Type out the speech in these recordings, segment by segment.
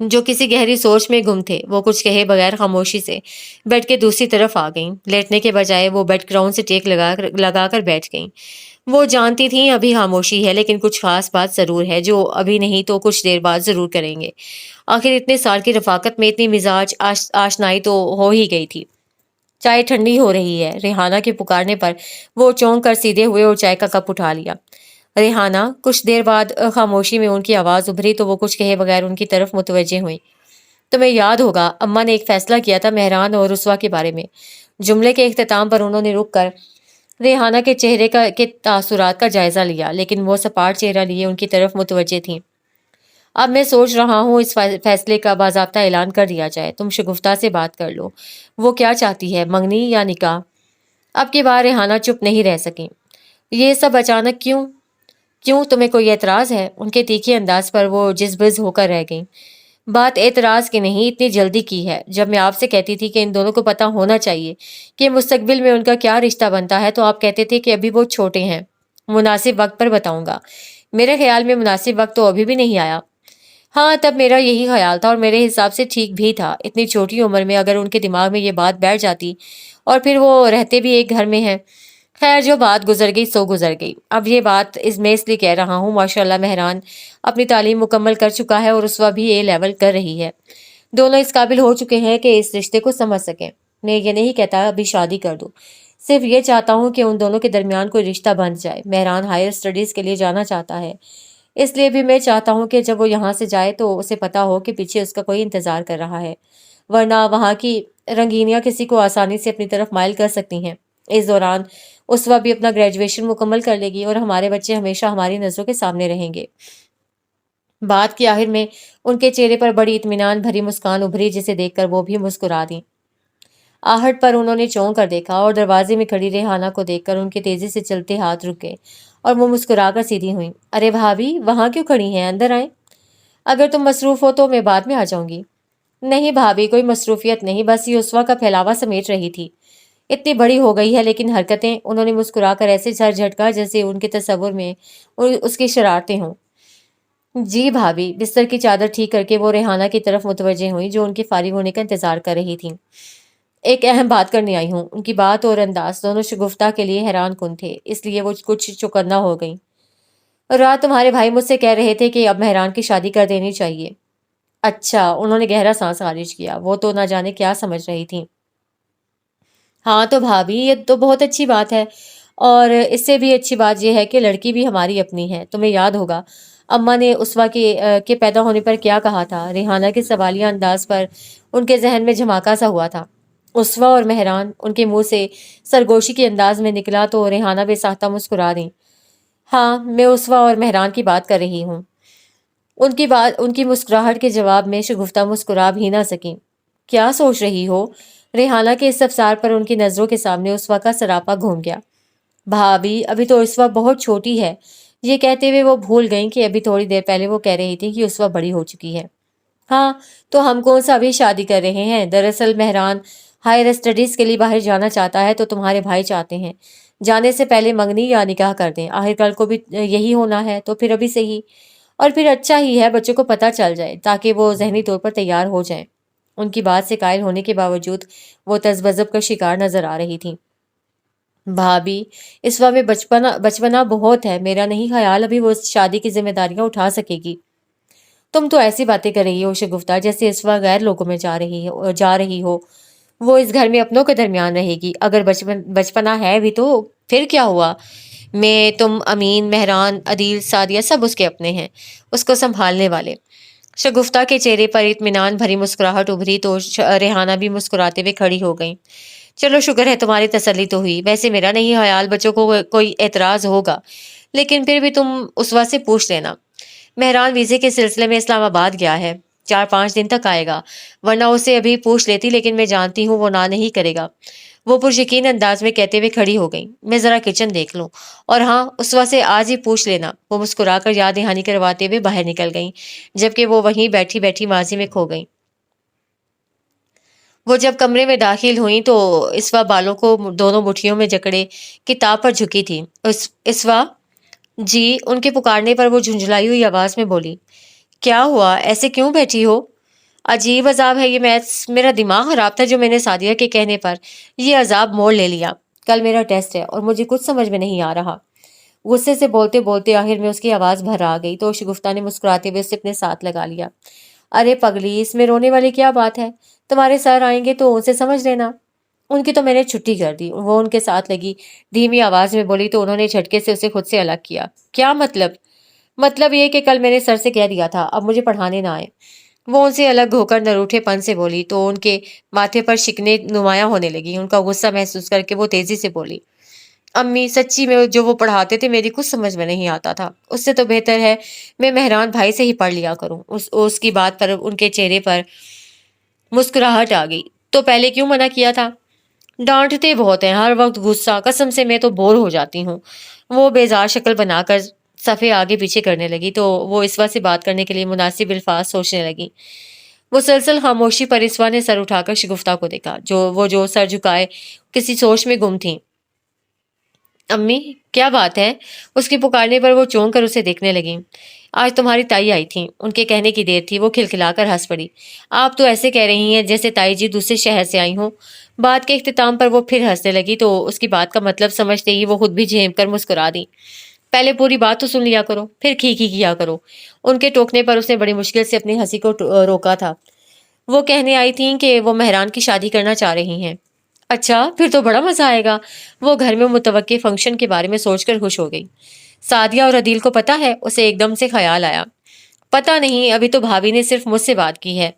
جو کسی گہری سوچ میں گم تھے، وہ کچھ کہے بغیر خاموشی سے بیڈ کے دوسری طرف آ گئیں۔ لیٹنے کے بجائے وہ بیڈ گراؤنڈ سے ٹیک لگا کر بیٹھ گئیں۔ وہ جانتی تھیں ابھی خاموشی ہے، لیکن کچھ خاص بات ضرور ہے جو ابھی نہیں تو کچھ دیر بعد ضرور کریں گے۔ آخر اتنے سال کی رفاقت میں اتنی مزاج آشنائی تو ہو ہی گئی تھی۔ چائے ٹھنڈی ہو رہی ہے، ریحانہ کے پکارنے پر وہ چونک کر سیدھے ہوئے اور چائے کا کپ اٹھا لیا۔ ریحانہ، کچھ دیر بعد خاموشی میں ان کی آواز ابھری تو وہ کچھ کہے بغیر ان کی طرف متوجہ ہوئیں۔ تمہیں یاد ہوگا اماں نے ایک فیصلہ کیا تھا مہران اور رسوا کے بارے میں۔ جملے کے اختتام پر انہوں نے رک کر ریحانہ کے چہرے کے تاثرات کا جائزہ لیا، لیکن وہ سپاٹ چہرہ لیے ان کی طرف متوجہ تھیں۔ اب میں سوچ رہا ہوں اس فیصلے کا باضابطہ اعلان کر دیا جائے۔ تم شگفتہ سے بات کر لو، وہ کیا چاہتی ہے، منگنی یا نکاح؟ اب کی بار ریحانہ چپ نہیں رہ سکیں۔ یہ سب اچانک کیوں تمہیں کوئی اعتراض ہے؟ ان کے تیکھے انداز پر وہ جزبز ہو کر رہ گئیں۔ بات اعتراض کی نہیں، اتنی جلدی کی ہے۔ جب میں آپ سے کہتی تھی کہ ان دونوں کو پتہ ہونا چاہیے کہ مستقبل میں ان کا کیا رشتہ بنتا ہے، تو آپ کہتے تھے کہ ابھی وہ چھوٹے ہیں، مناسب وقت پر بتاؤں گا۔ میرے خیال میں مناسب وقت تو ابھی بھی نہیں آیا۔ ہاں، تب میرا یہی خیال تھا اور میرے حساب سے ٹھیک بھی تھا۔ اتنی چھوٹی عمر میں اگر ان کے دماغ میں یہ بات بیٹھ جاتی، اور پھر وہ رہتے بھی ایک گھر میں ہیں۔ خیر، جو بات گزر گئی سو گزر گئی۔ اب یہ بات میں اس لیے کہہ رہا ہوں، ماشاءاللہ مہران اپنی تعلیم مکمل کر چکا ہے اور رسوا بھی اے لیول کر رہی ہے۔ دونوں اس قابل ہو چکے ہیں کہ اس رشتے کو سمجھ سکیں۔ میں یہ نہیں کہتا ابھی شادی کر دو، صرف یہ چاہتا ہوں کہ ان دونوں کے درمیان کوئی رشتہ بن جائے۔ مہران ہائر اسٹڈیز کے لیے جانا چاہتا ہے، اس لیے بھی میں چاہتا ہوں کہ جب وہ یہاں سے جائے تو اسے پتا ہو کہ پیچھے اس کا کوئی انتظار کر رہا ہے، ورنہ وہاں کی رنگینیاں کسی کو آسانی سے اپنی طرف مائل کر سکتی ہیں۔ اس دوران اسوا بھی اپنا گریجویشن مکمل کر لے گی اور ہمارے بچے ہمیشہ ہماری نظروں کے سامنے رہیں گے۔ بات کی آخر میں ان کے چہرے پر بڑی اطمینان بھری مسکان ابھری، جسے دیکھ کر وہ بھی مسکرا دیں۔ آہٹ پر انہوں نے چونک کر دیکھا اور دروازے میں کھڑی ریحانہ کو دیکھ کر ان کے تیزی سے چلتے ہاتھ رک گئے اور وہ مسکرا کر سیدھی ہوئیں۔ ارے بھابھی، وہاں کیوں کھڑی ہیں؟ اندر آئیں۔ اگر تم مصروف ہو تو میں بعد میں آ جاؤں گی۔ نہیں بھابھی، کوئی مصروفیت نہیں، بس یہ اسوا کا پھیلاوا سمیٹ رہی تھی۔ اتنی بڑی ہو گئی ہے لیکن حرکتیں، انہوں نے مسکرا کر ایسے سر جھٹکا جیسے ان کے تصور میں اس کی شرارتیں ہوں۔ جی بھابھی، بستر کی چادر ٹھیک کر کے وہ ریحانہ کی طرف متوجہ ہوئی جو ان کے فارغ ہونے کا انتظار کر رہی تھیں۔ ایک اہم بات کرنے آئی ہوں۔ ان کی بات اور انداز دونوں شگفتہ کے لیے حیران کن تھے، اس لیے وہ کچھ چوکنا ہو گئیں۔ رات تمہارے بھائی مجھ سے کہہ رہے تھے کہ اب مہران کی شادی کر دینی چاہیے۔ اچھا، انہوں نے گہرا سانس خارج کیا۔ وہ تو نہ جانے کیا سمجھ رہی تھیں۔ ہاں تو بھابھی، یہ تو بہت اچھی بات ہے، اور اس سے بھی اچھی بات یہ ہے کہ لڑکی بھی ہماری اپنی ہے۔ تمہیں یاد ہوگا اماں نے اسوا کے پیدا ہونے پر کیا کہا تھا؟ ریحانہ کے سوالیہ انداز پر ان کے ذہن میں جھماکا سا ہوا تھا۔ اسوا اور مہران، ان کے منہ سے سرگوشی کے انداز میں نکلا تو ریحانہ بے ساختہ مسکرا دیں۔ ہاں، میں اسوا اور مہران کی بات کر رہی ہوں۔ ان کی مسکراہٹ کے جواب میں شگفتہ مسکرا بھی نہ سکیں۔ کیا سوچ رہی ہو؟ ریحانہ کے اس افسار پر ان کی نظروں کے سامنے اسوا کا سراپا گھوم گیا۔ بھابھی، ابھی تو اسوا بہت چھوٹی ہے۔ یہ کہتے ہوئے وہ بھول گئیں کہ ابھی تھوڑی دیر پہلے وہ کہہ رہی تھی کہ اسوا بڑی ہو چکی ہے۔ ہاں، تو ہم کون سا ابھی شادی کر رہے ہیں؟ دراصل مہران ہائر اسٹڈیز کے لیے باہر جانا چاہتا ہے تو تمہارے بھائی چاہتے ہیں جانے سے پہلے منگنی یا نکاح کر دیں۔ آخر کل کو بھی یہی ہونا ہے تو پھر ابھی سے ہی، اور پھر اچھا ہی ہے بچوں کو پتہ چل جائے تاکہ وہ ذہنی طور پر تیار ہو جائیں۔ ان کی بات سے قائل ہونے کے باوجود وہ تذبذب کا شکار نظر آ رہی تھیں۔ بھابھی، اسوا میں بچپنا بہت ہے، میرا نہیں خیال ابھی وہ شادی کی ذمہ داریاں اٹھا سکے گی۔ تم تو ایسی باتیں کر رہی ہو شگفتہ جیسے اسوا غیر لوگوں میں جا رہی ہو۔ وہ اس گھر میں اپنوں کے درمیان رہے گی۔ اگر بچپنا ہے بھی تو پھر کیا ہوا؟ میں، تم، امین، مہران، عدیل، سعدیہ سب اس کے اپنے ہیں، اس کو سنبھالنے والے۔ شگفتہ کے چہرے پر اطمینان بھری مسکراہٹ ابھری تو ریحانہ بھی مسکراتے ہوئے کھڑی ہو گئیں۔ چلو شکر ہے تمہاری تسلی تو ہوئی۔ ویسے میرا نہیں خیال بچوں کو کوئی اعتراض ہوگا، لیکن پھر بھی تم اسوا سے پوچھ لینا۔ مہران ویزے کے سلسلے میں اسلام آباد گیا ہے، 4-5 دن تک آئے گا، ورنہ اسے ابھی پوچھ لیتی، لیکن میں جانتی ہوں وہ نہ نہیں کرے گا، وہ پریقین انداز میں کہتے ہوئے کھڑی ہو گئیں۔ میں ذرا کچن دیکھ لوں، اور ہاں، اسوا سے آج ہی پوچھ لینا۔ وہ مسکرا کر یاد دہانی کرواتے ہوئے باہر نکل گئیں، جبکہ وہ وہیں بیٹھی بیٹھی ماضی میں کھو گئیں۔ وہ جب کمرے میں داخل ہوئیں تو اسوا بالوں کو دونوں مٹھیوں میں جکڑے کتاب پر جھکی تھی۔ اسوا؟ جی، ان کے پکارنے پر وہ جھنجھلائی ہوئی آواز میں بولی۔ کیا ہوا؟ ایسے کیوں بیٹھی ہو؟ عجیب عذاب ہے یہ، میرا دماغ خراب تھا جو میں نے سعدیہ کے کہنے پر یہ عذاب موڑ لے لیا۔ کل میرا ٹیسٹ ہے اور مجھے کچھ سمجھ میں نہیں آ رہا۔ غصے سے بولتے بولتے آخر میں اس کی آواز بھر آ گئی تو شگفتہ نے مسکراتے ہوئے اسے اپنے ساتھ لگا لیا۔ ارے پگلی، اس میں رونے والی کیا بات ہے؟ تمہارے سر آئیں گے تو ان سے سمجھ لینا۔ ان کی تو میں نے چھٹی کر دی، وہ ان کے ساتھ لگی دھیمی آواز میں بولی تو انہوں نے جھٹکے سے اسے خود سے الگ کیا۔ کیا مطلب؟ مطلب یہ کہ کل میں نے سر سے کہہ دیا تھا اب مجھے پڑھانے نہ آئے۔ وہ ان سے الگ ہو کر نروٹھے پن سے بولی تو ان کے ماتھے پر شکنیں نمایاں ہونے لگی۔ ان کا غصہ محسوس کر کے وہ تیزی سے بولی، امی سچی میں جو وہ پڑھاتے تھے میری کچھ سمجھ میں نہیں آتا تھا، اس سے تو بہتر ہے میں مہران بھائی سے ہی پڑھ لیا کروں۔ اس کی بات پر ان کے چہرے پر مسکراہٹ آ گئی۔ تو پہلے کیوں منع کیا تھا؟ ڈانٹتے بہت ہیں، ہر وقت غصہ، قسم سے میں تو بور ہو جاتی ہوں۔ وہ بیزار شکل بنا کر صفحے آگے پیچھے کرنے لگی تو وہ اسوا سے بات کرنے کے لیے مناسب الفاظ سوچنے لگی۔ مسلسل خاموشی پر اسوا نے سر اٹھا کر شگفتہ کو دیکھا جو سر جھکائے کسی سوچ میں گم تھی۔ امی کیا بات ہے؟ اس کی پکارنے پر وہ چونک کر اسے دیکھنے لگی۔ آج تمہاری تائی آئی تھی، ان کے کہنے کی دیر تھی۔ وہ کھلکھلا کر ہنس پڑی۔ آپ تو ایسے کہہ رہی ہیں جیسے تائی جی دوسرے شہر سے آئی ہوں۔ بات کے اختتام پر وہ پھر ہنسنے لگی تو اس کی بات کا مطلب سمجھتے ہی وہ خود بھی جھیم کر مسکرا دی۔ پہلے پوری بات تو سن لیا کرو، پھر کھی کیا کرو۔ ان کے ٹوکنے پر اس نے بڑی مشکل سے اپنی ہنسی کو روکا تھا۔ وہ کہنے آئی تھیں کہ وہ مہران کی شادی کرنا چاہ رہی ہیں۔ اچھا، پھر تو بڑا مزہ آئے گا۔ وہ گھر میں متوقع فنکشن کے بارے میں سوچ کر خوش ہو گئی۔ سعدیہ اور عدیل کو پتہ ہے؟ اسے ایک دم سے خیال آیا۔ پتہ نہیں، ابھی تو بھابھی نے صرف مجھ سے بات کی ہے،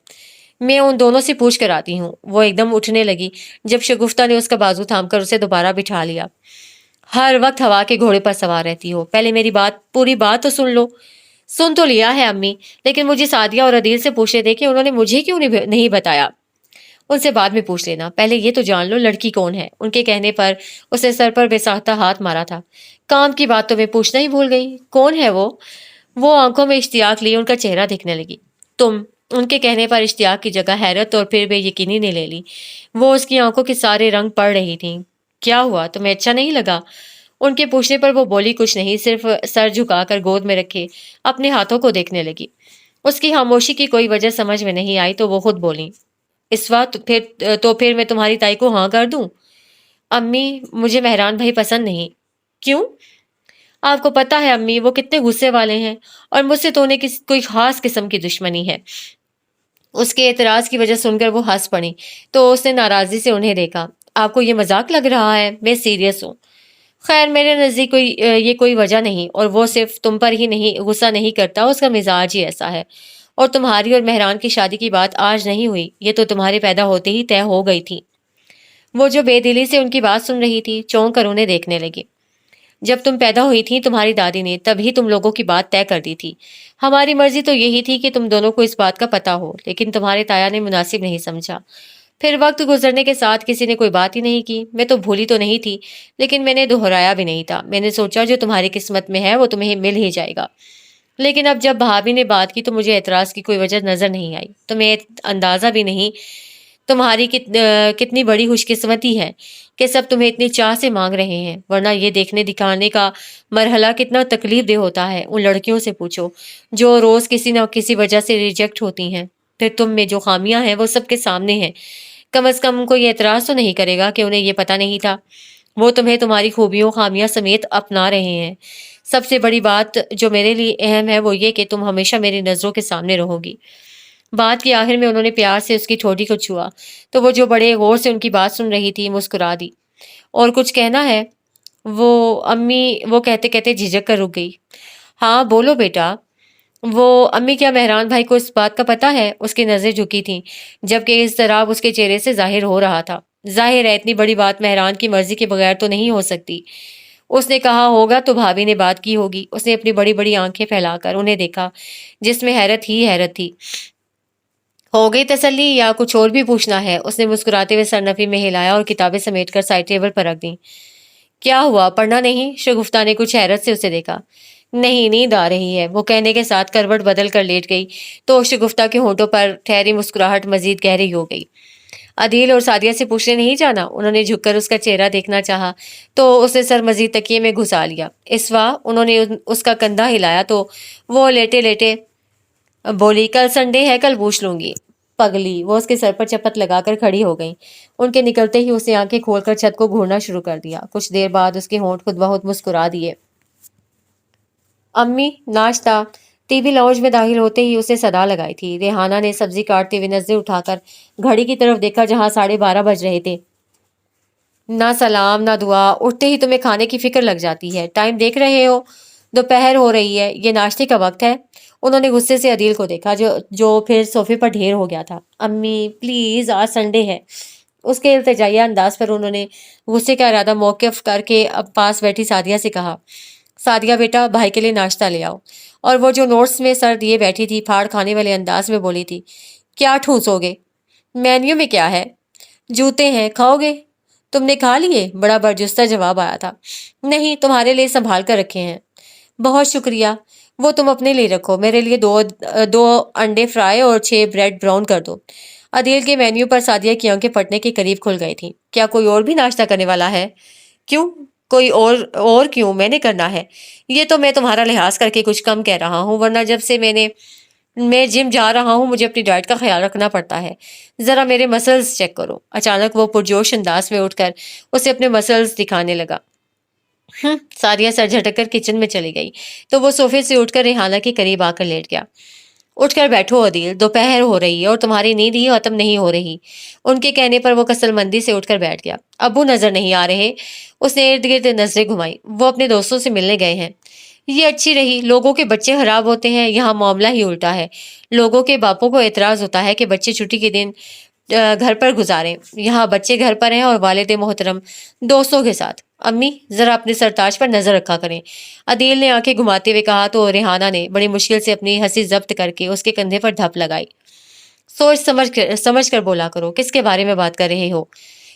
میں ان دونوں سے پوچھ کر آتی ہوں۔ وہ ایک دم اٹھنے لگی جب شگفتہ نے اس کا بازو تھام کر اسے دوبارہ بٹھا لیا۔ ہر وقت ہوا کے گھوڑے پر سوار رہتی ہو، پہلے میری پوری بات تو سن لو۔ سن تو لیا ہے امی، لیکن مجھے سعدیہ اور عدیل سے پوچھنے دے کہ انہوں نے مجھے کیوں نہیں بتایا۔ ان سے بعد میں پوچھ لینا، پہلے یہ تو جان لو لڑکی کون ہے۔ ان کے کہنے پر اس نے سر پر بے ساختہ ہاتھ مارا تھا۔ کام کی بات تو میں پوچھنا ہی بھول گئی، کون ہے وہ آنکھوں میں اشتیاق لیے ان کا چہرہ دیکھنے لگی۔ تم۔ ان کے کہنے پر اشتیاق کی جگہ حیرت اور پھر بے یقینی نے لے لی۔ وہ اس کی آنکھوں کے سارے رنگ پڑ رہی تھیں۔ کیا ہوا، تمہیں اچھا نہیں لگا؟ ان کے پوچھنے پر وہ بولی کچھ نہیں، صرف سر جھکا کر گود میں رکھے اپنے ہاتھوں کو دیکھنے لگی۔ اس کی خاموشی کی کوئی وجہ سمجھ میں نہیں آئی تو وہ خود بولی، اس وقت پھر میں تمہاری تائی کو ہاں کر دوں؟ امی مجھے مہران بھائی پسند نہیں۔ کیوں؟ آپ کو پتہ ہے امی وہ کتنے غصے والے ہیں، اور مجھ سے تو انہیں کوئی خاص قسم کی دشمنی ہے۔ اس کے اعتراض کی وجہ سن کر وہ ہنس پڑی تو اس نے ناراضی سے انہیں دیکھا۔ آپ کو یہ مذاق لگ رہا ہے؟ میں سیریس ہوں۔ خیر میرے نزدیک یہ کوئی وجہ نہیں، اور وہ صرف تم پر ہی نہیں غصہ نہیں کرتا، اس کا مزاج ہی ایسا ہے۔ اور تمہاری اور مہران کی شادی کی بات آج نہیں ہوئی، یہ تو تمہارے پیدا ہوتے ہی طے ہو گئی تھی۔ وہ جو بے دلی سے ان کی بات سن رہی تھی چونک کر انہیں دیکھنے لگی۔ جب تم پیدا ہوئی تھی تمہاری دادی نے تبھی تم لوگوں کی بات طے کر دی تھی۔ ہماری مرضی تو یہی تھی کہ تم دونوں کو اس بات کا پتہ ہو، لیکن تمہارے تایا نے مناسب نہیں سمجھا۔ پھر وقت گزرنے کے ساتھ کسی نے کوئی بات ہی نہیں کی۔ میں تو بھولی تو نہیں تھی، لیکن میں نے دہرایا بھی نہیں تھا۔ میں نے سوچا جو تمہاری قسمت میں ہے وہ تمہیں مل ہی جائے گا۔ لیکن اب جب بھابھی نے بات کی تو مجھے اعتراض کی کوئی وجہ نظر نہیں آئی۔ تمہیں اندازہ بھی نہیں تمہاری کتنی بڑی خوش قسمتی ہے کہ سب تمہیں اتنی چاہ سے مانگ رہے ہیں، ورنہ یہ دیکھنے دکھانے کا مرحلہ کتنا تکلیف دہ ہوتا ہے۔ ان لڑکیوں سے پوچھو جو روز کسی نہ کسی وجہ سے ریجیکٹ ہوتی ہیں، پھر تم میں جو خامیاں ہیں وہ سب کے سامنے ہیں۔ کم از کم کوئی اعتراض تو نہیں کرے گا کہ انہیں یہ پتہ نہیں تھا۔ وہ تمہیں تمہاری خوبیوں خامیاں سمیت اپنا رہے ہیں۔ سب سے بڑی بات جو میرے لیے اہم ہے وہ یہ کہ تم ہمیشہ میری نظروں کے سامنے رہو گی۔ بات کے آخر میں انہوں نے پیار سے اس کی ٹھوڑی کو چھوا تو وہ جو بڑے غور سے ان کی بات سن رہی تھی مسکرا دی۔ اور کچھ کہنا ہے؟ وہ کہتے کہتے جھجک کر رک گئی۔ ہاں بولو بیٹا۔ امی کیا مہران بھائی کو اس بات کا پتہ ہے؟ اس کی نظریں جھکی تھیں جبکہ اضطراب اس کے چہرے سے ظاہر ہو رہا تھا۔ ظاہر ہے اتنی بڑی بات مہران کی مرضی کے بغیر تو نہیں ہو سکتی۔ اس نے کہا ہوگا تو بھابھی نے بات کی ہوگی۔ اس نے اپنی بڑی بڑی آنکھیں پھیلا کر انہیں دیکھا جس میں حیرت ہی حیرت تھی۔ ہو گئی تسلی یا کچھ اور بھی پوچھنا ہے؟ اس نے مسکراتے ہوئے سرنفی میں ہلایا اور کتابیں سمیٹ کر سائڈ ٹیبل پر رکھ دیں۔ کیا ہوا، پڑھنا نہیں؟ شگفتہ نے کچھ حیرت سے اسے دیکھا۔ نہیں، نیند آ رہی ہے، وہ کہنے کے ساتھ کروٹ بدل کر لیٹ گئی تو شگفتہ کے ہونٹوں پر ٹھہری مسکراہٹ مزید گہری ہو گئی۔ عدیل اور سعدیہ سے پوچھنے نہیں جانا؟ انہوں نے جھک کر اس کا چہرہ دیکھنا چاہا تو اس نے سر مزید تکیے میں گھسا لیا۔ اسوا، انہوں نے اس کا کندھا ہلایا تو وہ لیٹے لیٹے بولی، کل سنڈے ہے، کل پوچھ لوں گی۔ پگلی، وہ اس کے سر پر چپت لگا کر کھڑی ہو گئیں۔ ان کے نکلتے ہی اس نے آنکھیں کھول کر چھت کو گھورنا شروع کر دیا۔ کچھ دیر بعد اس کے ہونٹ خود بخود مسکرا دیے۔ امی، ناشتہ۔ ٹی وی لاؤنج میں داخل ہوتے ہی اسے صدا لگائی تھی۔ ریحانہ نے سبزی کاٹتے ہوئے نظریں اٹھا کر گھڑی کی طرف دیکھا جہاں 12:30 بج رہے تھے۔ نہ سلام نہ دعا، اٹھتے ہی تمہیں کھانے کی فکر لگ جاتی ہے۔ ٹائم دیکھ رہے ہو، دوپہر ہو رہی ہے، یہ ناشتے کا وقت ہے۔ انہوں نے غصے سے عدیل کو دیکھا جو پھر صوفے پر ڈھیر ہو گیا تھا۔ امی پلیز، آج سنڈے ہے۔ اس کے التجائیہ انداز پر انہوں نے غصے کا ارادہ موقف کر کے اب پاس بیٹھی سعدیہ سے کہا، سعدیہ بیٹا، بھائی کے لیے ناشتہ لے آؤ۔ اور وہ جو نوٹس میں سر دیے بیٹھی تھی، پھاڑ کھانے والے انداز میں بولی تھی، کیا ٹھونسو گے؟ مینیو میں کیا ہے؟ جوتے ہیں، کھاؤ گے؟ تم نے کھا لیے؟ بڑا برجستہ جواب آیا تھا۔ نہیں، تمہارے لیے سنبھال کر رکھے ہیں۔ بہت شکریہ، وہ تم اپنے لیے رکھو، میرے لیے دو انڈے فرائی اور 6 بریڈ براؤن کر دو۔ عدیل کے مینیو پر سعدیہ کی آنکھیں پھٹنے کے قریب کھل گئی تھیں۔ کیا کوئی اور بھی ناشتہ کرنے والا ہے؟ کیوں؟ کوئی اور کیوں؟ میں نے کرنا ہے۔ یہ تو میں تمہارا لحاظ کر کے کچھ کم کہہ رہا ہوں، ورنہ جب سے میں جم جا رہا ہوں مجھے اپنی ڈائٹ کا خیال رکھنا پڑتا ہے۔ ذرا میرے مسلز چیک کرو۔ اچانک وہ پرجوش انداز میں اٹھ کر اسے اپنے مسلز دکھانے لگا۔ سعدیہ سر جھٹک کر کچن میں چلی گئی تو وہ صوفے سے اٹھ کر ریحانہ کے قریب آ کر لیٹ گیا۔ اٹھ کر بیٹھو عدیل، دوپہر ہو رہی ہے اور تمہاری نیند ہی ختم نہیں ہو رہی۔ ان کے کہنے پر وہ کسل مندی سے اٹھ کر بیٹھ گیا۔ ابو نظر نہیں آ رہے؟ اس نے ارد گرد نظریں گھمائی۔ وہ اپنے دوستوں سے ملنے گئے ہیں۔ یہ اچھی رہی، لوگوں کے بچے خراب ہوتے ہیں، یہاں معاملہ ہی الٹا ہے۔ لوگوں کے باپوں کو اعتراض ہوتا ہے کہ بچے چھٹی کے دن گھر پر گزاریں، یہاں بچے گھر پر ہیں اور والد محترم دوستوں کے ساتھ۔ امی، ذرا اپنے سرتاج پر نظر رکھا کریں، عدیل نے آنکھیں گھماتے ہوئے کہا تو ریحانہ نے بڑی مشکل سے اپنی ہنسی ضبط کر کے اس کے کندھے پر دھپ لگائی۔ سوچ سمجھ کر بولا کرو، کس کے بارے میں بات کر رہے ہو؟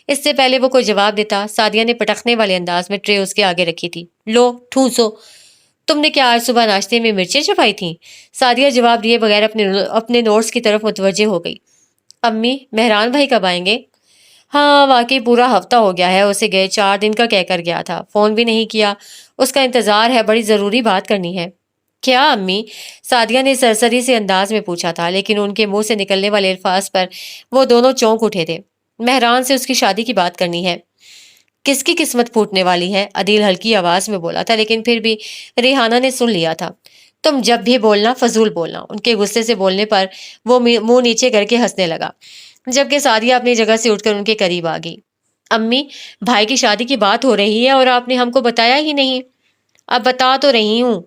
اس سے پہلے وہ کوئی جواب دیتا، سعدیہ نے پٹخنے والے انداز میں ٹرے اس کے آگے رکھی تھی۔ لو، ٹھونسو۔ تم نے کیا آج صبح ناشتے میں مرچیں چبائی تھیں؟ سعدیہ جواب دیے بغیر اپنے نوٹس کی طرف متوجہ ہو گئی۔ امی، مہران بھائی کب آئیں گے؟ ہاں، واقعی پورا ہفتہ ہو گیا ہے اسے گئے، 4 دن کا کہہ کر گیا تھا، فون بھی نہیں کیا۔ اس کا انتظار ہے، بڑی ضروری بات کرنی ہے۔ کیا امی؟ سعدیہ نے سرسری سے انداز میں پوچھا تھا، لیکن ان کے منہ سے نکلنے والے الفاظ پر وہ دونوں چونک اٹھے تھے۔ مہران سے اس کی شادی کی بات کرنی ہے۔ کس کی قسمت پھوٹنے والی ہے؟ عدیل ہلکی آواز میں بولا تھا، لیکن پھر بھی ریحانہ نے سن لیا تھا۔ تم جب بھی بولنا فضول بولنا۔ ان کے غصے سے بولنے پر وہ منہ نیچے کر کے ہنسنے لگا، جبکہ سعدیہ اپنی جگہ سے اٹھ کر ان کے قریب آ گئی۔ امی، بھائی کی شادی کی بات ہو رہی ہے اور آپ نے ہم کو بتایا ہی نہیں۔ اب بتا تو رہی ہوں۔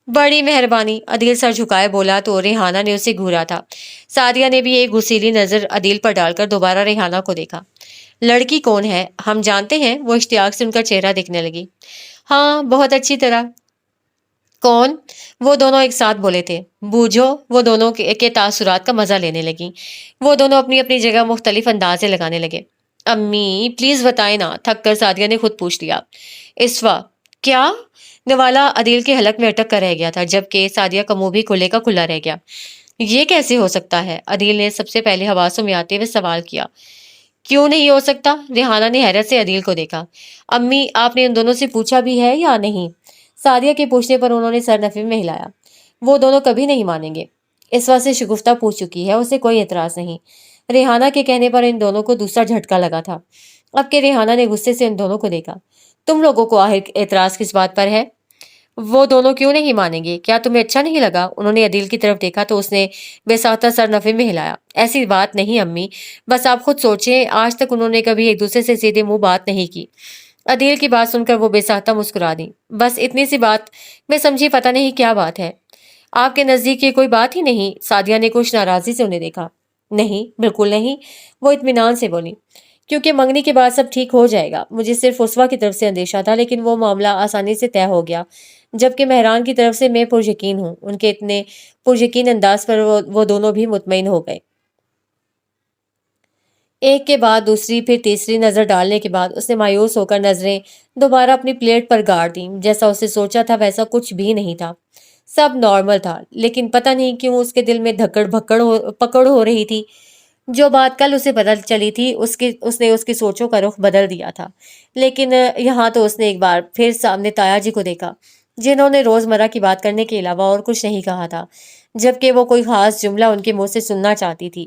بڑی مہربانی، عدیل سر جھکائے بولا تو ریحانہ نے اسے گھورا تھا۔ سعدیہ نے بھی ایک غصیلی نظر عدیل پر ڈال کر دوبارہ ریحانہ کو دیکھا۔ لڑکی کون ہے؟ ہم جانتے ہیں؟ وہ اشتیاق سے ان کا چہرہ دیکھنے لگی۔ ہاں، بہت اچھی طرح۔ کون؟ وہ دونوں ایک ساتھ بولے تھے۔ بوجھو، وہ دونوں کے تاثرات کا مزہ لینے لگیں۔ وہ دونوں اپنی اپنی جگہ مختلف اندازے لگانے لگے۔ امی پلیز بتائیں نا، تھک کر سعدیہ نے خود پوچھ لیا۔ اسوا، کیا؟ نوالا عدیل کے حلق میں اٹک کر رہ گیا تھا، جبکہ سعدیہ کا منہ بھی کھلے کا کھلا رہ گیا۔ یہ کیسے ہو سکتا ہے؟ عدیل نے سب سے پہلے حواسوں میں آتے ہوئے سوال کیا۔ کیوں نہیں ہو سکتا؟ ریحانہ نے حیرت سے عدیل کو دیکھا۔ امی، آپ نے ان دونوں سے پوچھا بھی ہے یا نہیں؟ سعدیہ کے پوچھنے پر انہوں نے سر نفی میں ہلایا۔ وہ دونوں کبھی نہیں مانیں گے۔ اسوا سے شگفتہ پوچھ چکی ہے، اسے کوئی اعتراض نہیں۔ ریحانہ کے کہنے پر ان دونوں کو دوسرا جھٹکا لگا تھا۔ اب کہ ریحانہ نے غصے سے ان دونوں کو دیکھا، تم لوگوں کو آخر اعتراض کس بات پر ہے؟ وہ دونوں کیوں نہیں مانیں گے؟ کیا تمہیں اچھا نہیں لگا؟ انہوں نے عدیل کی طرف دیکھا تو اس نے بے ساختہ سر نفی میں ہلایا۔ ایسی بات نہیں امی، بس آپ خود سوچیں، آج تک انہوں نے کبھی ایک دوسرے سے سیدھے منہ بات نہیں کی۔ عدیل کی بات سن کر وہ بے ساختہ مسکرا دی۔ بس اتنی سی بات؟ میں سمجھی پتہ نہیں کیا بات ہے۔ آپ کے نزدیک یہ کوئی بات ہی نہیں؟ سعدیہ نے کچھ ناراضی سے انہیں دیکھا۔ نہیں، بالکل نہیں، وہ اطمینان سے بولی۔ کیونکہ منگنی کے بعد سب ٹھیک ہو جائے گا۔ مجھے صرف اسوا کی طرف سے اندیشہ تھا، لیکن وہ معاملہ آسانی سے طے ہو گیا، جبکہ مہران کی طرف سے میں پریقین ہوں۔ ان کے اتنے پریقین انداز پر وہ دونوں بھی مطمئن ہو گئے۔ ایک کے بعد دوسری پھر تیسری نظر ڈالنے کے بعد اس نے مایوس ہو کر نظریں دوبارہ اپنی پلیٹ پر گاڑ دیں۔ جیسا اسے سوچا تھا ویسا کچھ بھی نہیں تھا، سب نارمل تھا، لیکن پتہ نہیں کیوں اس کے دل میں دھکڑ پکڑ ہو رہی تھی۔ جو بات کل اسے بدل چلی تھی اس نے اس کی سوچوں کا رخ بدل دیا تھا۔ لیکن یہاں تو اس نے ایک بار پھر سامنے تایا جی کو دیکھا، جنہوں نے روزمرہ کی بات کرنے کے علاوہ اور کچھ نہیں کہا تھا، جبکہ وہ کوئی خاص جملہ ان کے منہ سے سننا چاہتی تھی،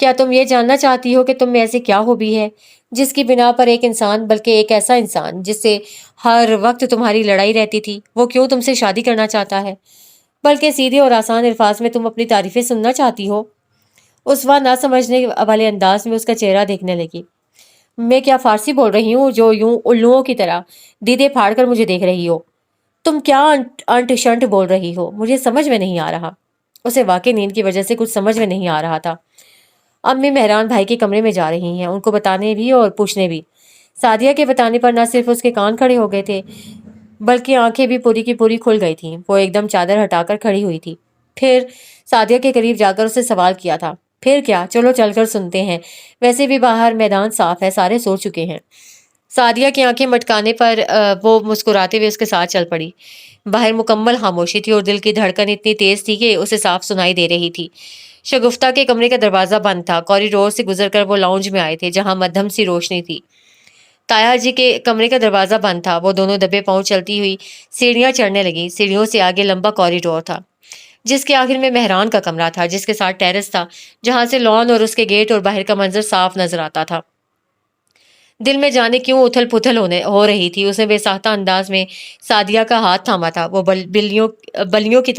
کیا تم یہ جاننا چاہتی ہو کہ تم میں ایسی کیا ہابی ہے جس کی بنا پر ایک انسان، بلکہ ایک ایسا انسان جس سے ہر وقت تمہاری لڑائی رہتی تھی، وہ کیوں تم سے شادی کرنا چاہتا ہے؟ بلکہ سیدھے اور آسان الفاظ میں تم اپنی تعریفیں سننا چاہتی ہو؟ اسوا نہ سمجھنے والے انداز میں اس کا چہرہ دیکھنے لگی۔ میں کیا فارسی بول رہی ہوں جو یوں الوؤں کی طرح دیدے پھاڑ کر مجھے دیکھ رہی ہو؟ تم کیا انٹ شنٹ بول رہی ہو؟ مجھے سمجھ میں نہیں آ رہا۔ اسے واقعی نیند کی وجہ سے کچھ سمجھ میں نہیں آ رہا تھا۔ امی مہران بھائی کے کمرے میں جا رہی ہیں، ان کو بتانے بھی اور پوچھنے بھی۔ سعدیہ کے بتانے پر نہ صرف اس کے کان کھڑے ہو گئے تھے، بلکہ آنکھیں بھی پوری کی پوری کھل گئی تھیں۔ وہ ایک دم چادر ہٹا کر کھڑی ہوئی تھی۔ پھر سعدیہ کے قریب جا کر اسے سوال کیا تھا، پھر کیا؟ چلو چل کر سنتے ہیں، ویسے بھی باہر میدان صاف ہے، سارے سو چکے ہیں۔ سعدیہ کی آنکھیں مٹکانے پر وہ مسکراتے ہوئے اس کے ساتھ چل پڑی۔ باہر مکمل خاموشی تھی اور دل کی دھڑکن اتنی تیز تھی کہ اسے صاف سنائی دے رہی تھی۔ شگفتہ کے کمرے کا دروازہ بند تھا۔ کوریڈور سے گزر کر وہ لاؤنج میں آئے تھے جہاں مدھم سی روشنی تھی۔ تایا جی کے کمرے کا دروازہ بند تھا۔ وہ دونوں دبے پاؤں چلتی ہوئی سیڑھیاں چڑھنے لگی۔ سیڑھیوں سے آگے لمبا کوریڈور تھا جس کے آخر میں مہران کا کمرہ تھا، جس کے ساتھ ٹیرس تھا جہاں سے لان اور اس کے گیٹ اور باہر کا منظر صاف نظر آتا تھا۔ دل میں جانے کیوں اتھل پتھل ہو رہی تھی۔ اس نے بے ساختہ انداز میں سعدیہ کا ہاتھ تھاما تھا۔ وہ بلیوں کی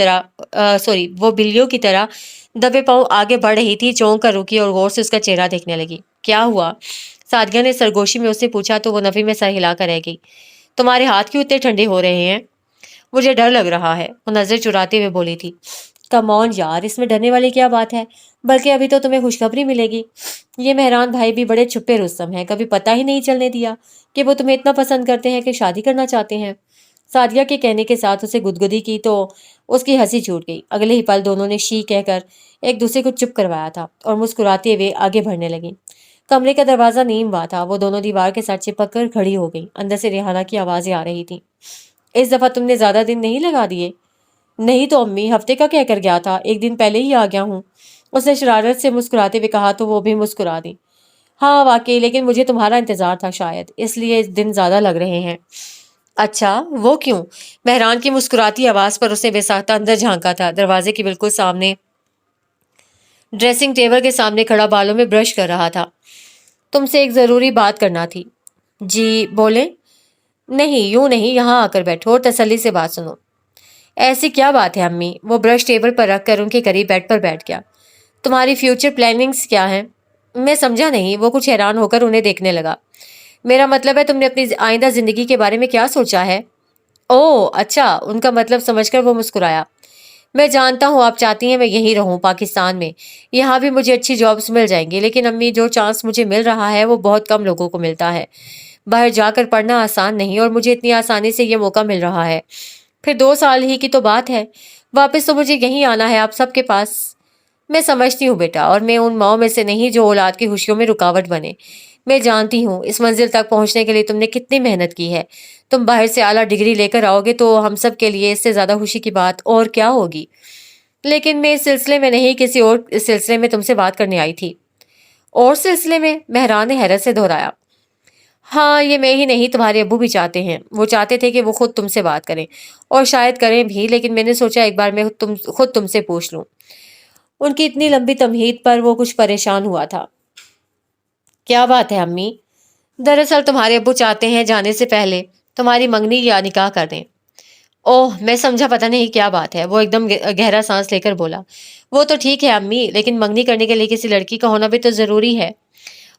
طرح دبے پاؤں آگے بڑھ رہی تھی، چونک کر رکی اور غور سے اس کا چہرہ دیکھنے لگی۔ کیا ہوا؟ سعدیہ نے سرگوشی میں اس سے پوچھا تو وہ نفی میں سر ہلا کر رہ گئی۔ تمہارے ہاتھ کیوں اتنے ٹھنڈے ہو رہے ہیں؟ مجھے ڈر لگ رہا ہے، وہ نظر چراتے ہوئے بولی تھی۔ کم آن یار، اس میں ڈرنے والی کیا بات ہے؟ بلکہ ابھی تو تمہیں خوشخبری ملے گی۔ یہ مہران بھائی بھی بڑے چھپے رستم ہیں، کبھی پتہ ہی نہیں چلنے دیا کہ وہ تمہیں اتنا پسند کرتے ہیں کہ شادی کرنا چاہتے ہیں۔ سعدیہ کے کہنے کے ساتھ اسے گدگدی کی تو اس کی ہنسی چھوٹ گئی۔ اگلے ہی پل دونوں نے شی کہہ کر ایک دوسرے کو چپ کروایا تھا اور مسکراتے ہوئے آگے بڑھنے لگی۔ کمرے کا دروازہ نیم ہوا تھا۔ وہ دونوں دیوار کے ساتھ چپک کر کھڑی ہو گئی۔ اندر سے ریحانہ کی آوازیں آ رہی تھیں۔ اس دفعہ تم نے زیادہ دن نہیں لگا دیے؟ نہیں تو امی، ہفتے کا کہہ کر گیا تھا، ایک دن پہلے ہی آ گیا ہوں، اس نے شرارت سے مسکراتے ہوئے کہا تو وہ بھی مسکرا دی۔ ہاں واقعی، لیکن مجھے تمہارا انتظار تھا، شاید اس لیے دن زیادہ لگ رہے ہیں۔ اچھا، وہ کیوں؟ مہران کی مسکراتی آواز پر اس نے بے ساختہ اندر جھانکا تھا۔ دروازے کے بالکل سامنے ڈریسنگ ٹیبل کے سامنے کھڑا بالوں میں برش کر رہا تھا۔ تم سے ایک ضروری بات کرنا تھی۔ جی بولیں۔ نہیں، یوں نہیں، یہاں آ کر بیٹھو اور تسلی سے بات سنو۔ ایسی کیا بات ہے امی؟ وہ برش ٹیبل پر رکھ کر ان کے قریب بیڈ پر بیٹھ گیا۔ تمہاری فیوچر پلاننگز کیا ہیں؟ میں سمجھا نہیں۔ وہ کچھ حیران ہو کر انہیں دیکھنے لگا۔ میرا مطلب ہے تم نے اپنی آئندہ زندگی کے بارے میں کیا سوچا ہے؟ اوہ اچھا، ان کا مطلب سمجھ کر وہ مسکرایا۔ میں جانتا ہوں آپ چاہتی ہیں میں یہیں رہوں، پاکستان میں، یہاں بھی مجھے اچھی جابس مل جائیں گی، لیکن امی جو چانس مجھے مل رہا ہے وہ بہت کم لوگوں کو ملتا ہے۔ باہر جا کر پڑھنا آسان نہیں اور مجھے اتنی آسانی سے یہ موقع مل رہا ہے۔ پھر 2 سال ہی کی تو بات ہے، واپس تو مجھے یہیں آنا ہے آپ سب کے پاس۔ میں سمجھتی ہوں بیٹا، اور میں ان ماؤں میں سے نہیں جو اولاد کی خوشیوں میں رکاوٹ بنے۔ میں جانتی ہوں اس منزل تک پہنچنے کے لیے تم نے کتنی محنت کی ہے۔ تم باہر سے اعلیٰ ڈگری لے کر آؤ گے تو ہم سب کے لیے اس سے زیادہ خوشی کی بات اور کیا ہوگی۔ لیکن میں اس سلسلے میں نہیں، کسی اور سلسلے میں تم سے بات کرنے آئی تھی۔ اور سلسلے میں؟ مہران نے حیرت سے دہرایا۔ ہاں، یہ میں ہی نہیں، تمہارے ابو بھی چاہتے ہیں۔ وہ چاہتے تھے کہ وہ خود تم سے بات کریں، اور شاید کریں بھی، لیکن میں نے سوچا ایک بار میں خود تم سے پوچھ لوں۔ ان کی اتنی لمبی تمہید پر وہ کچھ پریشان ہوا تھا۔ کیا بات ہے امی؟ دراصل تمہارے ابو چاہتے ہیں جانے سے پہلے تمہاری منگنی یا نکاح کر دیں۔ اوہ، میں سمجھا، پتہ نہیں کیا بات ہے۔ وہ ایک دم گہرا سانس لے کر بولا۔ وہ تو ٹھیک ہے امی، لیکن منگنی کرنے کے لیے کسی لڑکی کا ہونا بھی تو ضروری ہے۔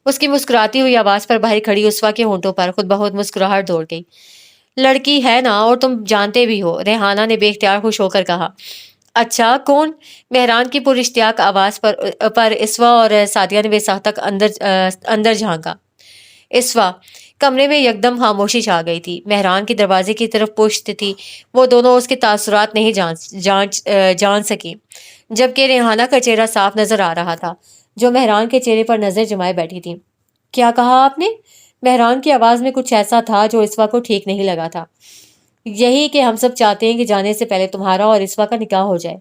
اس کی مسکراتی ہوئی آواز پر باہر کھڑی اسوا کے ہونٹوں پر خود بہت مسکراہٹ دوڑ گئی۔ لڑکی ہے نا، اور تم جانتے بھی ہو، ریحانہ نے بے اختیار خوش ہو کر کہا۔ اچھا، کون؟ مہران کی پراشتیاق آواز پر اسوا اور سعدیہ نے بے ساختہ اندر جھانکا۔ اسوا، کمرے میں یکدم خاموشی چھا گئی تھی۔ مہران کی دروازے کی طرف پشت تھی، وہ دونوں اس کے تاثرات نہیں جان سکی، جبکہ ریحانہ کا چہرہ صاف نظر آ رہا تھا جو مہران کے چہرے پر نظر جمائے بیٹھی تھی۔ کیا کہا آپ نے؟ مہران کی آواز میں کچھ ایسا تھا جو اسوا کو ٹھیک نہیں لگا تھا۔ یہی کہ ہم سب چاہتے ہیں کہ جانے سے پہلے تمہارا اور اسوا کا نکاح ہو جائے۔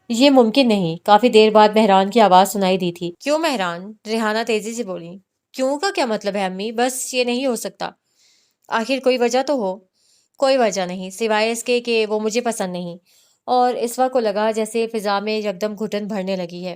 یہ ممکن نہیں، کافی دیر بعد مہران کی آواز سنائی دی تھی۔ کیوں مہران؟ ریحانہ تیزی سے بولی۔ کیوں کا کیا مطلب ہے امی؟ بس یہ نہیں ہو سکتا۔ آخر کوئی وجہ تو ہو۔ کوئی وجہ نہیں، سوائے اس کے کہ وہ مجھے پسند نہیں۔ اور اسوا کو لگا جیسے فضا میں یکدم گھٹن بھرنے لگی ہے۔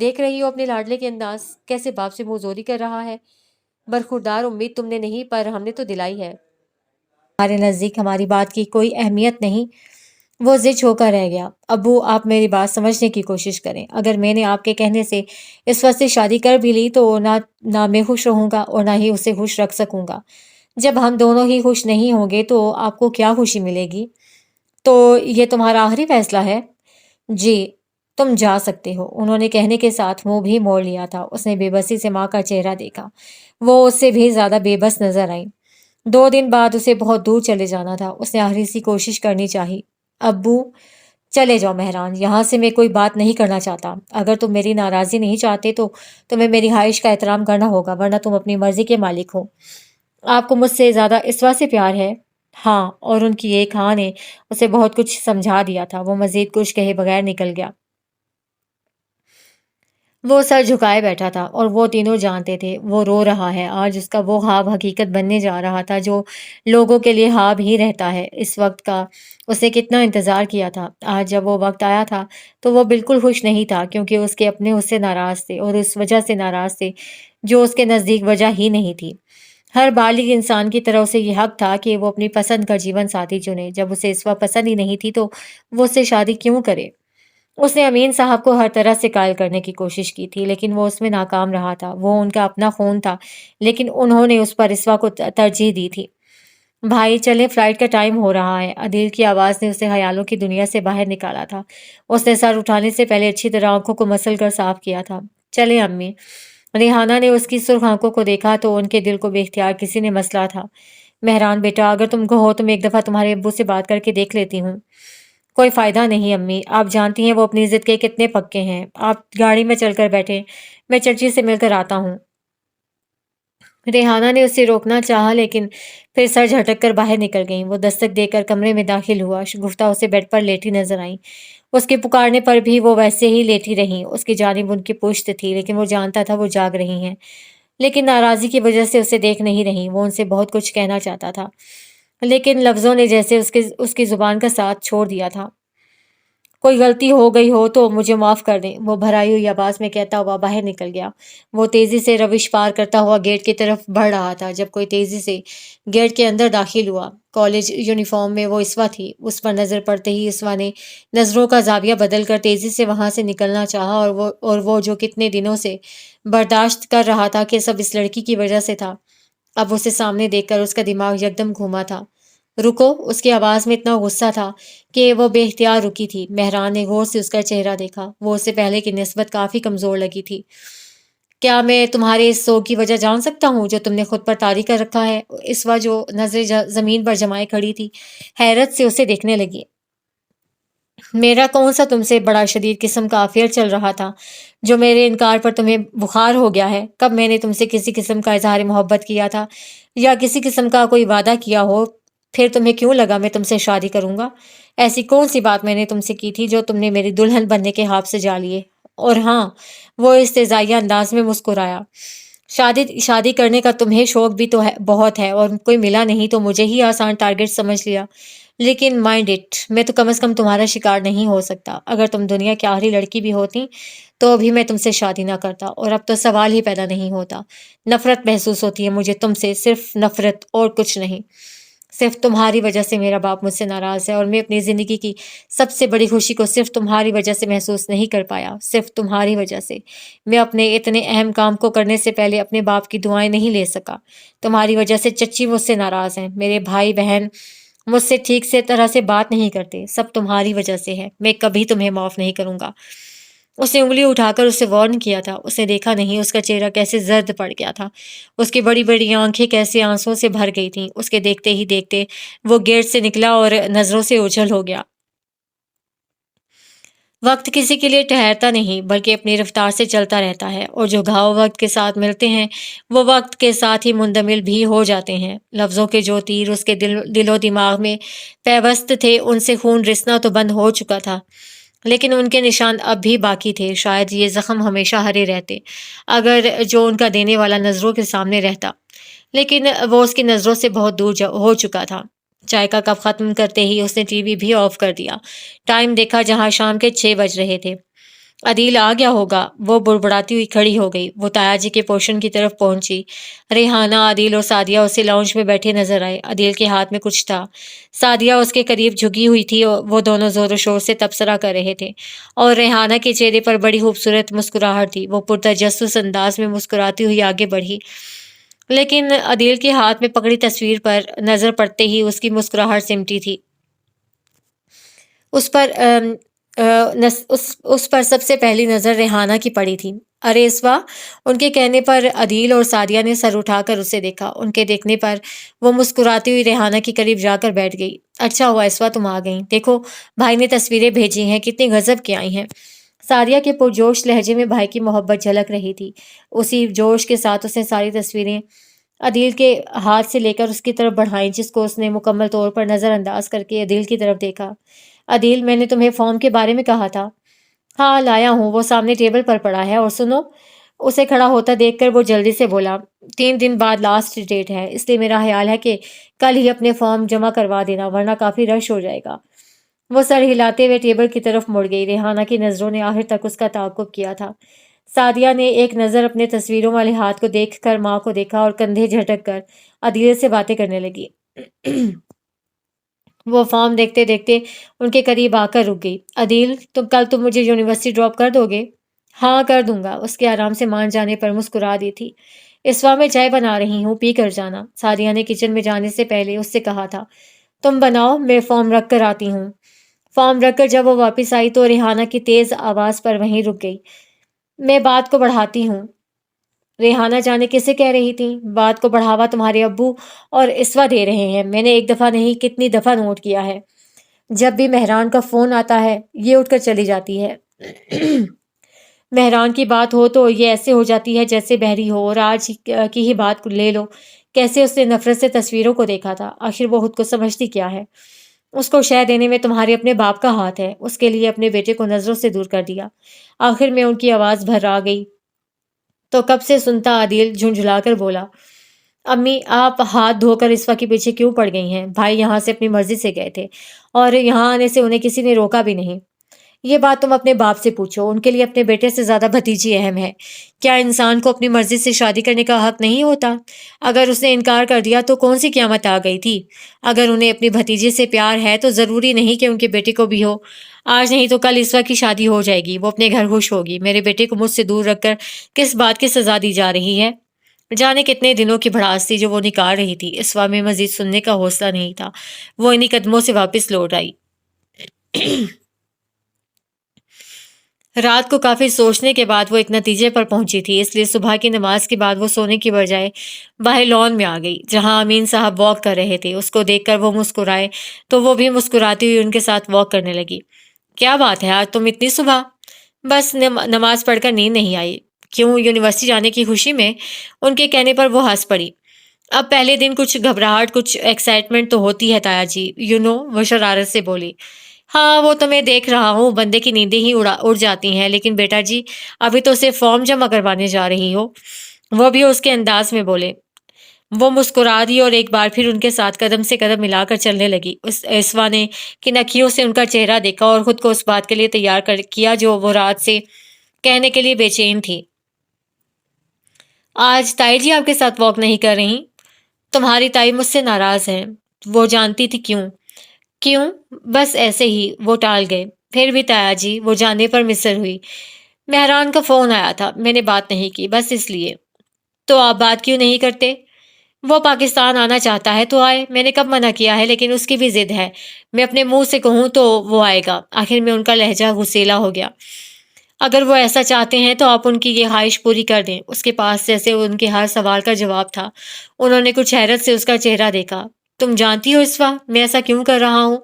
دیکھ رہی ہو اپنے لاڈلے کے انداز، کیسے باپ سے منہ زوری کر رہا ہے۔ برخوردار امید تم نے نہیں پر ہم نے تو دلائی ہے۔ ہمارے نزدیک ہماری بات کی کوئی اہمیت نہیں۔ وہ زچ ہو کر رہ گیا۔ ابو آپ میری بات سمجھنے کی کوشش کریں۔ اگر میں نے آپ کے کہنے سے اس وقت سے شادی کر بھی لی تو نہ میں خوش رہوں گا اور نہ ہی اسے خوش رکھ سکوں گا۔ جب ہم دونوں ہی خوش نہیں ہوں گے تو آپ کو کیا خوشی ملے گی؟ تو یہ تمہارا آخری فیصلہ ہے؟ جی، تم جا سکتے ہو۔ انہوں نے کہنے کے ساتھ منہ بھی موڑ لیا تھا۔ اس نے بے بسی سے ماں کا چہرہ دیکھا۔ وہ اس سے بھی زیادہ بے بس نظر آئی۔ 2 دن بعد اسے بہت دور چلے جانا تھا۔ اس نے آخری سی کوشش کرنی چاہی۔ ابو چلے جاؤ مہران، یہاں سے میں کوئی بات نہیں کرنا چاہتا۔ اگر تم میری ناراضی نہیں چاہتے تو تمہیں میری خواہش کا احترام کرنا ہوگا، ورنہ تم اپنی مرضی کے مالک ہو۔ آپ کو مجھ سے زیادہ اسوا سے پیار ہے؟ ہاں، اور ان کی ایک ہاں نے اسے بہت کچھ سمجھا دیا تھا۔ وہ مزید کچھ کہے بغیر نکل گیا۔ وہ سر جھکائے بیٹھا تھا اور وہ تینوں جانتے تھے وہ رو رہا ہے۔ آج اس کا وہ خواب حقیقت بننے جا رہا تھا جو لوگوں کے لیے خواب ہی رہتا ہے۔ اس وقت کا اس نے کتنا انتظار کیا تھا۔ آج جب وہ وقت آیا تھا تو وہ بالکل خوش نہیں تھا، کیونکہ اس کے اپنے اس سے ناراض تھے اور اس وجہ سے ناراض تھے جو اس کے نزدیک وجہ ہی نہیں تھی۔ ہر بالغ انسان کی طرح اسے یہ حق تھا کہ وہ اپنی پسند کا جیون ساتھی چنے۔ جب اسے اس وقت پسند ہی نہیں تھی تو وہ اس سے شادی کیوں کرے؟ اس نے امین صاحب کو ہر طرح سے قائل کرنے کی کوشش کی تھی، لیکن وہ اس میں ناکام رہا تھا۔ وہ ان کا اپنا خون تھا، لیکن انہوں نے اس پر رسوا کو ترجیح دی تھی۔ بھائی چلے، فلائٹ کا ٹائم ہو رہا ہے۔ عدیل کی آواز نے اسے خیالوں کی دنیا سے باہر نکالا تھا۔ اس نے سر اٹھانے سے پہلے اچھی طرح آنکھوں کو مسل کر صاف کیا تھا۔ چلے امی۔ ریحانہ نے اس کی سرخ آنکھوں کو دیکھا تو ان کے دل کو بے اختیار کسی نے مسلا تھا۔ مہران بیٹا، اگر تم کہو تو میں ایک دفعہ تمہارے ابو سے بات کر کے دیکھ لیتی ہوں۔ کوئی فائدہ نہیں امی، آپ جانتی ہیں وہ اپنی ضد کے کتنے پکے ہیں۔ آپ گاڑی میں چل کر بیٹھے، میں چچی سے مل کر آتا ہوں۔ ریحانہ نے اسے روکنا چاہا لیکن پھر سر جھٹک کر باہر نکل گئیں۔ وہ دستک دے کر کمرے میں داخل ہوا۔ شگفتہ اسے بیڈ پر لیٹی نظر آئیں۔ اس کے پکارنے پر بھی وہ ویسے ہی لیٹی رہیں۔ اس کی جانب ان کی پشت تھی، لیکن وہ جانتا تھا وہ جاگ رہی ہیں، لیکن ناراضی کی وجہ سے اسے دیکھ نہیں رہیں۔ وہ ان سے بہت کچھ کہنا چاہتا تھا، لیکن لفظوں نے جیسے اس کی زبان کا ساتھ چھوڑ دیا تھا۔ کوئی غلطی ہو گئی ہو تو مجھے معاف کر دیں، وہ بھرائی ہوئی آواز میں کہتا ہوا باہر نکل گیا۔ وہ تیزی سے روش پار کرتا ہوا گیٹ کی طرف بڑھ رہا تھا جب کوئی تیزی سے گیٹ کے اندر داخل ہوا۔ کالج یونیفارم میں وہ اسوا تھی۔ اس پر نظر پڑتے ہی اسوا نے نظروں کا زاویہ بدل کر تیزی سے وہاں سے نکلنا چاہا، اور وہ جو کتنے دنوں سے برداشت کر رہا تھا کہ سب اس لڑکی کی وجہ سے تھا، اب اسے سامنے دیکھ کر اس کا دماغ یکدم گھوما تھا۔ رکو، اس کی آواز میں اتنا غصہ تھا کہ وہ بے اختیار رکی تھی۔ مہران نے غور سے اس کا چہرہ دیکھا۔ وہ اس سے پہلے کی نسبت کافی کمزور لگی تھی۔ کیا میں تمہارے اس سوگ کی وجہ جان سکتا ہوں جو تم نے خود پر طاری کر رکھا ہے؟ اسوا جو نظریں زمین پر جمائے کھڑی تھی حیرت سے اسے دیکھنے لگی۔ میرا کون سا تم سے بڑا شدید قسم کا افیئر چل رہا تھا جو میرے انکار پر تمہیں بخار ہو گیا ہے؟ کب میں نے تم سے کسی قسم کا اظہار محبت کیا تھا یا کسی قسم کا کوئی وعدہ کیا ہو؟ پھر تمہیں کیوں لگا میں تم سے شادی کروں گا؟ ایسی کون سی بات میں نے تم سے کی تھی جو تم نے میری دلہن بننے کے خواب سے جا لیے؟ اور ہاں، وہ استہزائیہ انداز میں مسکرایا، شادی کرنے کا تمہیں شوق بھی تو ہے، بہت ہے، اور کوئی ملا نہیں تو مجھے ہی آسان ٹارگٹ سمجھ لیا۔ لیکن مائنڈ اٹ، میں تو کم از کم تمہارا شکار نہیں ہو سکتا۔ اگر تم دنیا کی آخری لڑکی بھی ہوتی تو ابھی میں تم سے شادی نہ کرتا، اور اب تو سوال ہی پیدا نہیں ہوتا۔ نفرت محسوس ہوتی ہے مجھے تم سے، صرف نفرت اور کچھ نہیں۔ صرف تمہاری وجہ سے میرا باپ مجھ سے ناراض ہے، اور میں اپنی زندگی کی سب سے بڑی خوشی کو صرف تمہاری وجہ سے محسوس نہیں کر پایا، صرف تمہاری وجہ سے۔ میں اپنے اتنے اہم کام کو کرنے سے پہلے اپنے باپ کی دعائیں نہیں لے سکا۔ تمہاری وجہ سے چچی مجھ سے ناراض ہیں، میرے بھائی بہن مجھ سے ٹھیک سے طرح سے بات نہیں کرتے، سب تمہاری وجہ سے ہے۔ میں کبھی تمہیں معاف نہیں کروں گا۔ اس نے انگلی اٹھا کر اسے وارن کیا تھا۔ اس نے دیکھا نہیں اس کا چہرہ کیسے زرد پڑ گیا تھا، اس کی بڑی بڑی آنکھیں کیسے آنسوں سے بھر گئی تھیں۔ اس کے دیکھتے ہی دیکھتے وہ گیٹ سے نکلا اور نظروں سے اوجھل ہو گیا۔ وقت کسی کے لیے ٹھہرتا نہیں بلکہ اپنی رفتار سے چلتا رہتا ہے، اور جو گھاؤ وقت کے ساتھ ملتے ہیں وہ وقت کے ساتھ ہی مندمل بھی ہو جاتے ہیں۔ لفظوں کے جو تیر اس کے دل و دماغ میں پیوست تھے ان سے خون رسنا تو بند ہو چکا تھا، لیکن ان کے نشان اب بھی باقی تھے۔ شاید یہ زخم ہمیشہ ہرے رہتے اگر جو ان کا دینے والا نظروں کے سامنے رہتا، لیکن وہ اس کی نظروں سے بہت دور ہو چکا تھا۔ چائے کا کپ ختم کرتے ہی اس نے ٹی وی بھی آف کر دیا۔ ٹائم دیکھا جہاں شام کے 6 بج رہے تھے۔ عدیل آ گیا ہوگا۔ وہ بڑبڑاتی ہوئی کھڑی ہو گئی۔ وہ تایا جی کے پوشن کی طرف پہنچی۔ ریحانہ، عدیل اور سعدیہ اسے لاؤنج میں بیٹھے نظر آئے۔ عدیل کے ہاتھ میں کچھ تھا۔ سعدیہ اس کے قریب جھکی ہوئی تھی اور وہ دونوں زور و شور سے تبصرہ کر رہے تھے، اور ریحانہ کے چہرے پر بڑی خوبصورت مسکراہٹ تھی۔ وہ پرتجسس انداز میں مسکراتی ہوئی آگے بڑھی، لیکن عدیل کے ہاتھ میں پکڑی تصویر پر نظر پڑتے ہی اس کی مسکراہٹ سمٹی تھی۔ اس پر اس پر سب سے پہلی نظر ریحانہ کی پڑی تھی۔ ارے اسوا! ان کے کہنے پر عدیل اور سعدیہ نے سر اٹھا کر اسے دیکھا۔ ان کے دیکھنے پر وہ مسکراتی ہوئی ریحانہ کے قریب جا کر بیٹھ گئی۔ اچھا ہوا اسوا تم آ گئیں۔ دیکھو بھائی نے تصویریں بھیجی ہیں، کتنی غضب کی آئی ہیں۔ سعدیہ کے پرجوش لہجے میں بھائی کی محبت جھلک رہی تھی۔ اسی جوش کے ساتھ اس نے ساری تصویریں عدیل کے ہاتھ سے لے کر اس کی طرف بڑھائیں، جس کو اس نے مکمل طور پر نظر انداز کر کے عدیل کی طرف دیکھا۔ عدیل، میں نے تمہیں فارم کے بارے میں کہا تھا۔ ہاں لایا ہوں، وہ سامنے ٹیبل پر پڑا ہے۔ اور سنو، اسے کھڑا ہوتا دیکھ کر وہ جلدی سے بولا، 3 دن بعد لاسٹ ڈیٹ ہے، اس لیے میرا خیال ہے کہ کل ہی اپنے فارم جمع کروا دینا، ورنہ کافی رش ہو جائے گا۔ وہ سر ہلاتے ہوئے ٹیبل کی طرف مڑ گئی۔ ریحانہ کی نظروں نے آخر تک اس کا تعاقب کیا تھا۔ سعدیہ نے ایک نظر اپنے تصویروں والے ہاتھ کو دیکھ کر ماں کو دیکھا اور کندھے جھٹک کر عدیل سے باتیں کرنے لگی۔ وہ فارم دیکھتے دیکھتے ان کے قریب آ کر رک گئی۔ عدیل، کل تم مجھے یونیورسٹی ڈراپ کر دو گے؟ ہاں کر دوں گا، اس کے آرام سے مان جانے پر مسکرا دی تھی۔ اسوا میں چائے بنا رہی ہوں، پی کر جانا، سعدیہ نے کچن میں جانے سے پہلے اس سے کہا تھا۔ تم بناؤ، میں فارم رکھ کر آتی ہوں۔ فارم رکھ کر جب وہ واپس آئی تو ریحانہ کی تیز آواز پر وہیں رک گئی۔ میں بات کو بڑھاتی ہوں۔ ریحانہ جانے کسے کہہ رہی تھی؟ بات کو بڑھاوا تمہارے ابو اور اسوا دے رہے ہیں۔ میں نے ایک دفعہ نہیں کتنی دفعہ نوٹ کیا ہے، جب بھی مہران کا فون آتا ہے یہ اٹھ کر چلی جاتی ہے۔ مہران کی بات ہو تو یہ ایسے ہو جاتی ہے جیسے بحری ہو۔ اور آج کی ہی بات لے لو، کیسے اس نے نفرت سے تصویروں کو دیکھا تھا۔ آخر وہ خود کو سمجھتی کیا ہے؟ اس کو شے دینے میں تمہارے اپنے باپ کا ہاتھ ہے۔ اس کے لیے اپنے بیٹے کو نظروں سے دور کر دیا۔ آخر میں ان کی آواز بھر آ گئی تو کب سے سنتا عدیل جھنجھلا کر بولا، امی آپ ہاتھ دھو کر اسوا کے پیچھے کیوں پڑ گئی ہیں؟ بھائی یہاں سے اپنی مرضی سے گئے تھے اور یہاں آنے سے انہیں کسی نے روکا بھی نہیں۔ یہ بات تم اپنے باپ سے پوچھو، ان کے لیے اپنے بیٹے سے زیادہ بھتیجی اہم ہے۔ کیا انسان کو اپنی مرضی سے شادی کرنے کا حق نہیں ہوتا؟ اگر اس نے انکار کر دیا تو کون سی قیامت آ گئی تھی؟ اگر انہیں اپنی بھتیجی سے پیار ہے تو ضروری نہیں کہ ان کے بیٹے کو بھی ہو۔ آج نہیں تو کل اسوا کی شادی ہو جائے گی، وہ اپنے گھر خوش ہوگی۔ میرے بیٹے کو مجھ سے دور رکھ کر کس بات کی سزا دی جا رہی ہے؟ جانے کتنے دنوں کی بھڑاس تھی جو وہ نکال رہی تھی۔ اسوا میں مزید سننے کا حوصلہ نہیں تھا۔ وہ انہی قدموں سے واپس لوٹ آئی۔ رات کو کافی سوچنے کے بعد وہ ایک نتیجے پر پہنچی تھی، اس لیے صبح کی نماز کے بعد وہ سونے کی بجائے باہر لان میں آ گئی، جہاں امین صاحب واک کر رہے تھے۔ اس کو دیکھ کر وہ مسکرائے تو وہ بھی مسکراتی ہوئی ان کے ساتھ واک کرنے لگی۔ کیا بات ہے، آج تم اتنی صبح؟ بس نماز پڑھ کر نیند نہیں آئی۔ کیوں، یونیورسٹی جانے کی خوشی میں؟ ان کے کہنے پر وہ ہنس پڑی۔ اب پہلے دن کچھ گھبراہٹ، کچھ ایکسائٹمنٹ تو ہوتی ہے تایا جی، وہ شرارت سے بولی۔ ہاں وہ تو میں دیکھ رہا ہوں، بندے کی نیندیں ہی اڑ جاتی ہیں، لیکن بیٹا جی ابھی تو اسے فارم جمع کروانے جا رہی ہو، وہ بھی اس کے انداز میں بولے۔ وہ مسکرا دی اور ایک بار پھر ان کے ساتھ قدم سے قدم ملا کر چلنے لگی۔ اسوا نے کنکھیوں سے ان کا چہرہ دیکھا اور خود کو اس بات کے لیے تیار کیا جو وہ رات سے کہنے کے لیے بے چین تھی۔ آج تائی جی آپ کے ساتھ واک نہیں کر رہی؟ تمہاری تائی مجھ سے ناراض ہے۔ وہ جانتی تھی کیوں؟ بس ایسے ہی، وہ ٹال گئے۔ پھر بھی تایا جی، وہ جانے پر مصر ہوئی۔ مہران کا فون آیا تھا، میں نے بات نہیں کی، بس اس لیے۔ تو آپ بات کیوں نہیں کرتے؟ وہ پاکستان آنا چاہتا ہے تو آئے، میں نے کب منع کیا ہے، لیکن اس کی بھی ضد ہے۔ میں اپنے منہ سے کہوں تو وہ آئے گا۔ آخر میں ان کا لہجہ غصیلا ہو گیا۔ اگر وہ ایسا چاہتے ہیں تو آپ ان کی یہ خواہش پوری کر دیں۔ اس کے پاس جیسے ان کے ہر سوال کا جواب تھا۔ انہوں نے کچھ حیرت سے اس کا چہرہ دیکھا۔ تم جانتی ہو اسوا میں ایسا کیوں کر رہا ہوں؟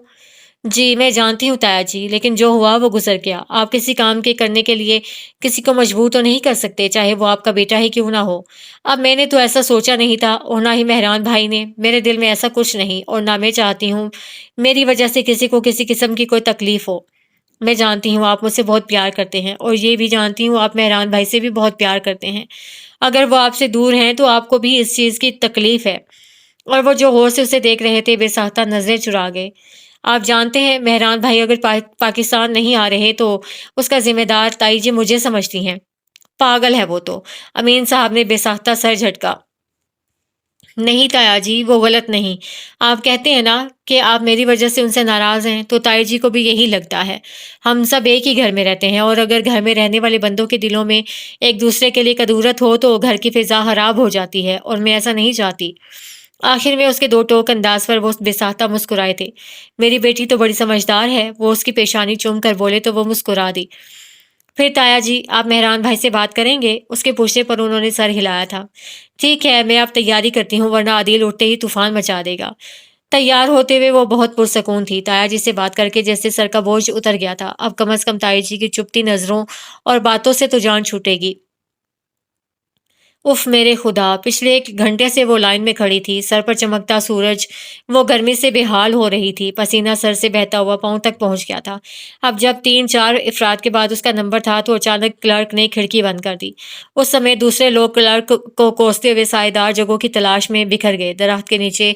جی میں جانتی ہوں تایا جی، لیکن جو ہوا وہ گزر گیا۔ آپ کسی کام کے کرنے کے لیے کسی کو مجبور تو نہیں کر سکتے، چاہے وہ آپ کا بیٹا ہی کیوں نہ ہو۔ اب میں نے تو ایسا سوچا نہیں تھا، اور نہ ہی مہران بھائی نے۔ میرے دل میں ایسا کچھ نہیں، اور نہ میں چاہتی ہوں میری وجہ سے کسی کو کسی قسم کی کوئی تکلیف ہو۔ میں جانتی ہوں آپ مجھ سے بہت پیار کرتے ہیں، اور یہ بھی جانتی ہوں آپ مہران بھائی سے بھی بہت پیار کرتے ہیں۔ اگر وہ آپ سے دور ہیں تو آپ کو بھی اس چیز کی تکلیف ہے۔ اور وہ جو غور سے اسے دیکھ رہے تھے بے ساختہ نظریں چرا گئے۔ آپ جانتے ہیں مہران بھائی اگر پاکستان نہیں آ رہے تو اس کا ذمہ دار تائی جی مجھے سمجھتی ہیں۔ پاگل ہے وہ تو۔ امین صاحب نے بے ساختہ سر جھٹکا۔ نہیں تایا جی، وہ غلط نہیں۔ آپ کہتے ہیں نا کہ آپ میری وجہ سے ان سے ناراض ہیں، تو تائی جی کو بھی یہی لگتا ہے۔ ہم سب ایک ہی گھر میں رہتے ہیں، اور اگر گھر میں رہنے والے بندوں کے دلوں میں ایک دوسرے کے لیے کدورت ہو تو گھر کی فضا خراب ہو جاتی ہے، اور میں ایسا نہیں چاہتی۔ آخر میں اس کے دو ٹوک انداز پر وہ بے ساختہ مسکرائے تھے۔ میری بیٹی تو بڑی سمجھدار ہے، وہ اس کی پیشانی چوم کر بولے تو وہ مسکرا دی۔ پھر تایا جی آپ مہران بھائی سے بات کریں گے؟ اس کے پوچھنے پر انہوں نے سر ہلایا تھا۔ ٹھیک ہے، میں اب تیاری کرتی ہوں ورنہ عادل اٹھتے ہی طوفان مچا دے گا۔ تیار ہوتے ہوئے وہ بہت پرسکون تھی۔ تایا جی سے بات کر کے جیسے سر کا بوجھ اتر گیا تھا۔ اب کم از کم تایا جی کی چپتی نظروں اور باتوں سے تو جان چھوٹے گی۔ اف میرے خدا، پچھلے 1 گھنٹے سے وہ لائن میں کھڑی تھی، سر پر چمکتا سورج، وہ گرمی سے بے حال ہو رہی تھی، پسینہ سر سے بہتا ہوا پاؤں تک پہنچ گیا تھا۔ اب جب 3-4 افراد کے بعد اس کا نمبر تھا تو اچانک کلرک نے کھڑکی بند کر دی۔ اس سمے دوسرے لوگ کلرک کو کوستے ہوئے سائے دار جگہوں کی تلاش میں بکھر گئے۔ درخت کے نیچے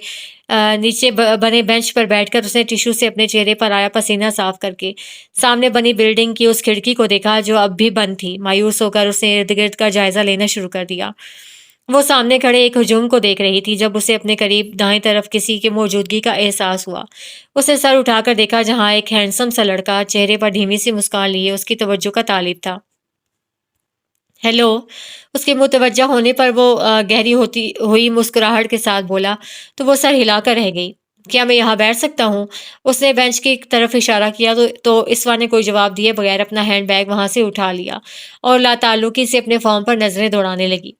بنے بینچ پر بیٹھ کر اس نے ٹیشو سے اپنے چہرے پر آیا پسینہ صاف کر کے سامنے بنی بلڈنگ کی اس کھڑکی کو دیکھا جو اب بھی بند تھی۔ مایوس ہو کر اس نے ارد گرد کا جائزہ لینا شروع کر دیا۔ وہ سامنے کھڑے ایک ہجوم کو دیکھ رہی تھی جب اسے اپنے قریب دائیں طرف کسی کی موجودگی کا احساس ہوا۔ اس نے سر اٹھا کر دیکھا جہاں ایک ہینڈسم سا لڑکا چہرے پر دھیمی سی مسکان لیے اس کی توجہ کا طالب تھا۔ ہیلو، اس کے متوجہ ہونے پر وہ گہری ہوتی ہوئی مسکراہٹ کے ساتھ بولا تو وہ سر ہلا کر رہ گئی۔ کیا میں یہاں بیٹھ سکتا ہوں؟ اس نے بینچ کی طرف اشارہ کیا تو اسوا نے کوئی جواب دیے بغیر اپنا ہینڈ بیگ وہاں سے اٹھا لیا اور لاتعلقی سے اپنے فارم پر نظریں دوڑانے لگی۔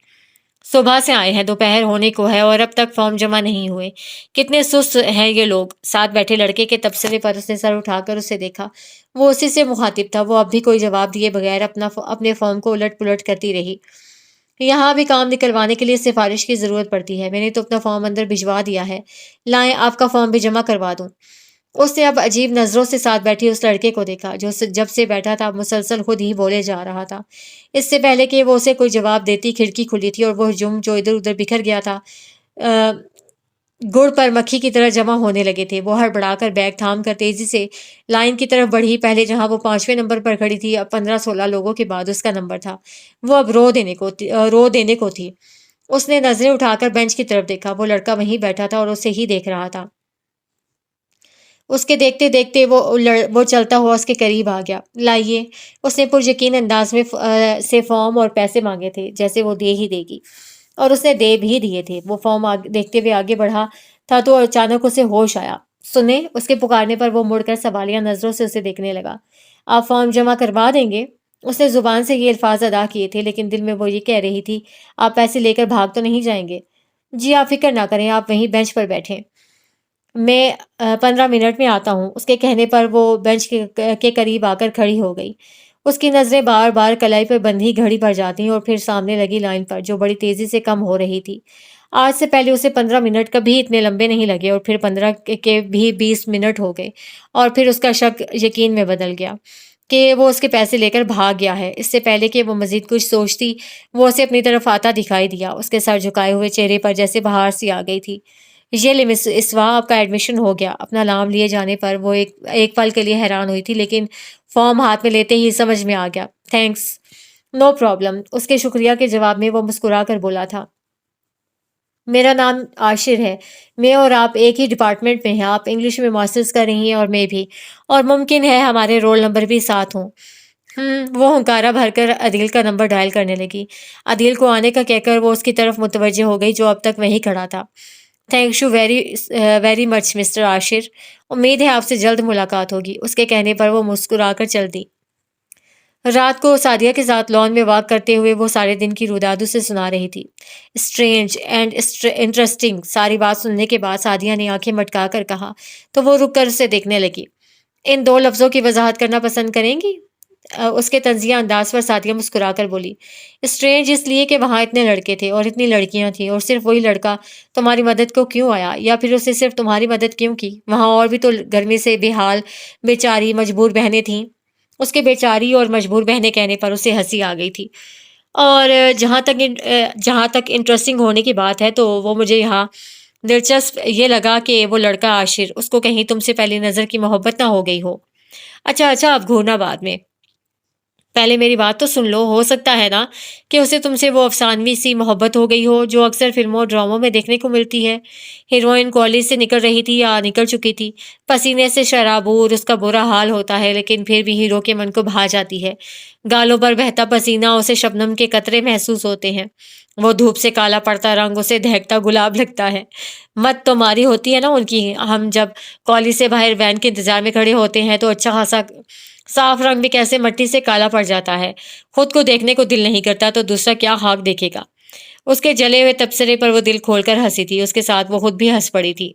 صبح سے آئے ہیں، دوپہر ہونے کو ہے اور اب تک فارم جمع نہیں ہوئے۔ کتنے سست ہیں یہ لوگ۔ ساتھ بیٹھے لڑکے کے تبصرے پر اس نے سر اٹھا کر اسے دیکھا۔ وہ اسی سے مخاطب تھا۔ وہ اب بھی کوئی جواب دیے بغیر اپنے فارم کو الٹ پلٹ کرتی رہی۔ یہاں بھی کام نکلوانے کے لیے سفارش کی ضرورت پڑتی ہے۔ میں نے تو اپنا فارم اندر بھجوا دیا ہے، لائیں آپ کا فارم بھی جمع کروا دوں۔ اس نے اب عجیب نظروں سے ساتھ بیٹھی اس لڑکے کو دیکھا جو جب سے بیٹھا تھا مسلسل خود ہی بولے جا رہا تھا۔ اس سے پہلے کہ وہ اسے کوئی جواب دیتی کھڑکی کھلی تھی اور وہ ہجوم جو ادھر ادھر بکھر گیا تھا گڑ پر مکھی کی طرح جمع ہونے لگے تھے۔ وہ ہڑبڑا کر بیگ تھام کر تیزی سے لائن کی طرف بڑھی۔ پہلے جہاں وہ 5ویں نمبر پر کھڑی تھی اب 15-16 لوگوں کے بعد اس کا نمبر تھا۔ وہ اب رو دینے کو تھی۔ اس نے نظریں اٹھا کر بینچ کی طرف دیکھا۔ وہ لڑکا وہیں بیٹھا تھا اور اسے ہی دیکھ رہا تھا۔ اس کے دیکھتے دیکھتے وہ چلتا ہوا اس کے قریب آ گیا۔ لائیے، اس نے پر یقین انداز میں سے فارم اور پیسے مانگے تھے جیسے وہ دے ہی دے گی، اور اس نے دے بھی دیے تھے۔ وہ فارم دیکھتے ہوئے آگے بڑھا تھا تو اچانک اسے ہوش آیا۔ سنیں، اس کے پکارنے پر وہ مڑ کر سوالیہ نظروں سے اسے دیکھنے لگا۔ آپ فارم جمع کروا دیں گے؟ اس نے زبان سے یہ الفاظ ادا کیے تھے لیکن دل میں وہ یہ کہہ رہی تھی آپ پیسے لے کر بھاگ تو نہیں جائیں گے؟ جی آپ فکر نہ کریں، آپ وہیں بینچ پر بیٹھیں، میں 15 منٹ میں آتا ہوں۔ اس کے کہنے پر وہ بینچ کے قریب آ کر کھڑی ہو گئی۔ اس کی نظریں بار بار کلائی پر بندھی گھڑی پر جاتی اور پھر سامنے لگی لائن پر جو بڑی تیزی سے کم ہو رہی تھی۔ آج سے پہلے اسے 15 منٹ کبھی اتنے لمبے نہیں لگے اور پھر 15 کے بھی 20 منٹ ہو گئے اور پھر اس کا شک یقین میں بدل گیا کہ وہ اس کے پیسے لے کر بھاگ گیا ہے۔ اس سے پہلے کہ وہ مزید کچھ سوچتی وہ اسے اپنی طرف آتا دکھائی دیا، اس کے سر جھکائے ہوئے چہرے پر جیسے بہار سی آ گئی تھی۔ یہ لے مس اسوا، آپ کا ایڈمیشن ہو گیا۔ اپنا نام لیے جانے پر وہ ایک پل کے لیے حیران ہوئی تھی لیکن فارم ہاتھ میں لیتے ہی سمجھ میں آ گیا۔ تھینکس، نو پرابلم، اس کے شکریہ کے جواب میں وہ مسکرا کر بولا تھا۔ میرا نام عاشر ہے، میں اور آپ ایک ہی ڈپارٹمنٹ میں ہیں، آپ انگلش میں ماسٹرز کر رہی ہیں اور میں بھی، اور ممکن ہے ہمارے رول نمبر بھی ساتھ ہوں۔ وہ ہنکارا بھر کر عدیل کا نمبر ڈائل کرنے لگی۔ عدیل کو آنے کا کہہ کر وہ اس کی طرف متوجہ ہو گئی جو اب تک وہیں کھڑا تھا۔ Thank you very much mister Ashir, امید ہے آپ سے جلد ملاقات ہوگی۔ اس کے کہنے پر وہ مسکرا کر چل دی۔ رات کو سعدیہ کے ساتھ لان میں واک کرتے ہوئے وہ سارے دن کی روداد اسے سنا رہی تھی۔ اسٹرینج اینڈ انٹرسٹنگ، ساری بات سننے کے بعد سعدیہ نے آنکھیں مٹکا کر کہا تو وہ رک کر اسے دیکھنے لگی۔ ان 2 لفظوں کی وضاحت کرنا پسند کریں گی؟ اس کے طنزیہ انداز پر سعدیہ مسکرا کر بولی۔ اسٹرینج اس لیے کہ وہاں اتنے لڑکے تھے اور اتنی لڑکیاں تھیں اور صرف وہی لڑکا تمہاری مدد کو کیوں آیا، یا پھر اسے صرف تمہاری مدد کیوں کی؟ وہاں اور بھی تو گرمی سے بے حال بیچاری مجبور بہنیں تھیں۔ اس کے بیچاری اور مجبور بہنیں کہنے پر اسے ہنسی آ گئی تھی۔ اور جہاں تک انٹرسٹنگ ہونے کی بات ہے تو وہ مجھے یہاں دلچسپ یہ لگا کہ وہ لڑکا عاشر اس کو کہیں تم سے پہلی نظر کی محبت نہ ہو گئی ہو۔ اچھا اب گھورنا بعد میں، پہلے میری بات تو سن لو۔ ہو سکتا ہے نا کہ اسے تم سے وہ افسانوی سی محبت ہو گئی ہو جو اکثر فلموں اور ڈراموں میں دیکھنے کو ملتی ہے۔ ہیروئن کالج سے نکل رہی تھی یا نکل چکی تھی، پسینے سے شرابور، اس کا برا حال ہوتا ہے لیکن پھر بھی ہیرو کے من کو بھا جاتی ہے۔ گالوں پر بہتا پسینہ اسے شبنم کے قطرے محسوس ہوتے ہیں، وہ دھوپ سے کالا پڑتا رنگ اسے دہکتا گلاب لگتا ہے۔ مت تو ماری ہوتی ہے نا ان کی۔ ہم جب کالج سے باہر وین کے انتظار میں کھڑے ہوتے ہیں تو اچھا خاصا صاف رنگ بھی کیسے مٹی سے کالا پڑ جاتا ہے، خود کو دیکھنے کو دل نہیں کرتا تو دوسرا کیا خاک دیکھے گا۔ اس کے جلے ہوئے تبصرے پر وہ دل کھول کر ہنسی تھی، اس کے ساتھ وہ خود بھی ہنس پڑی تھی۔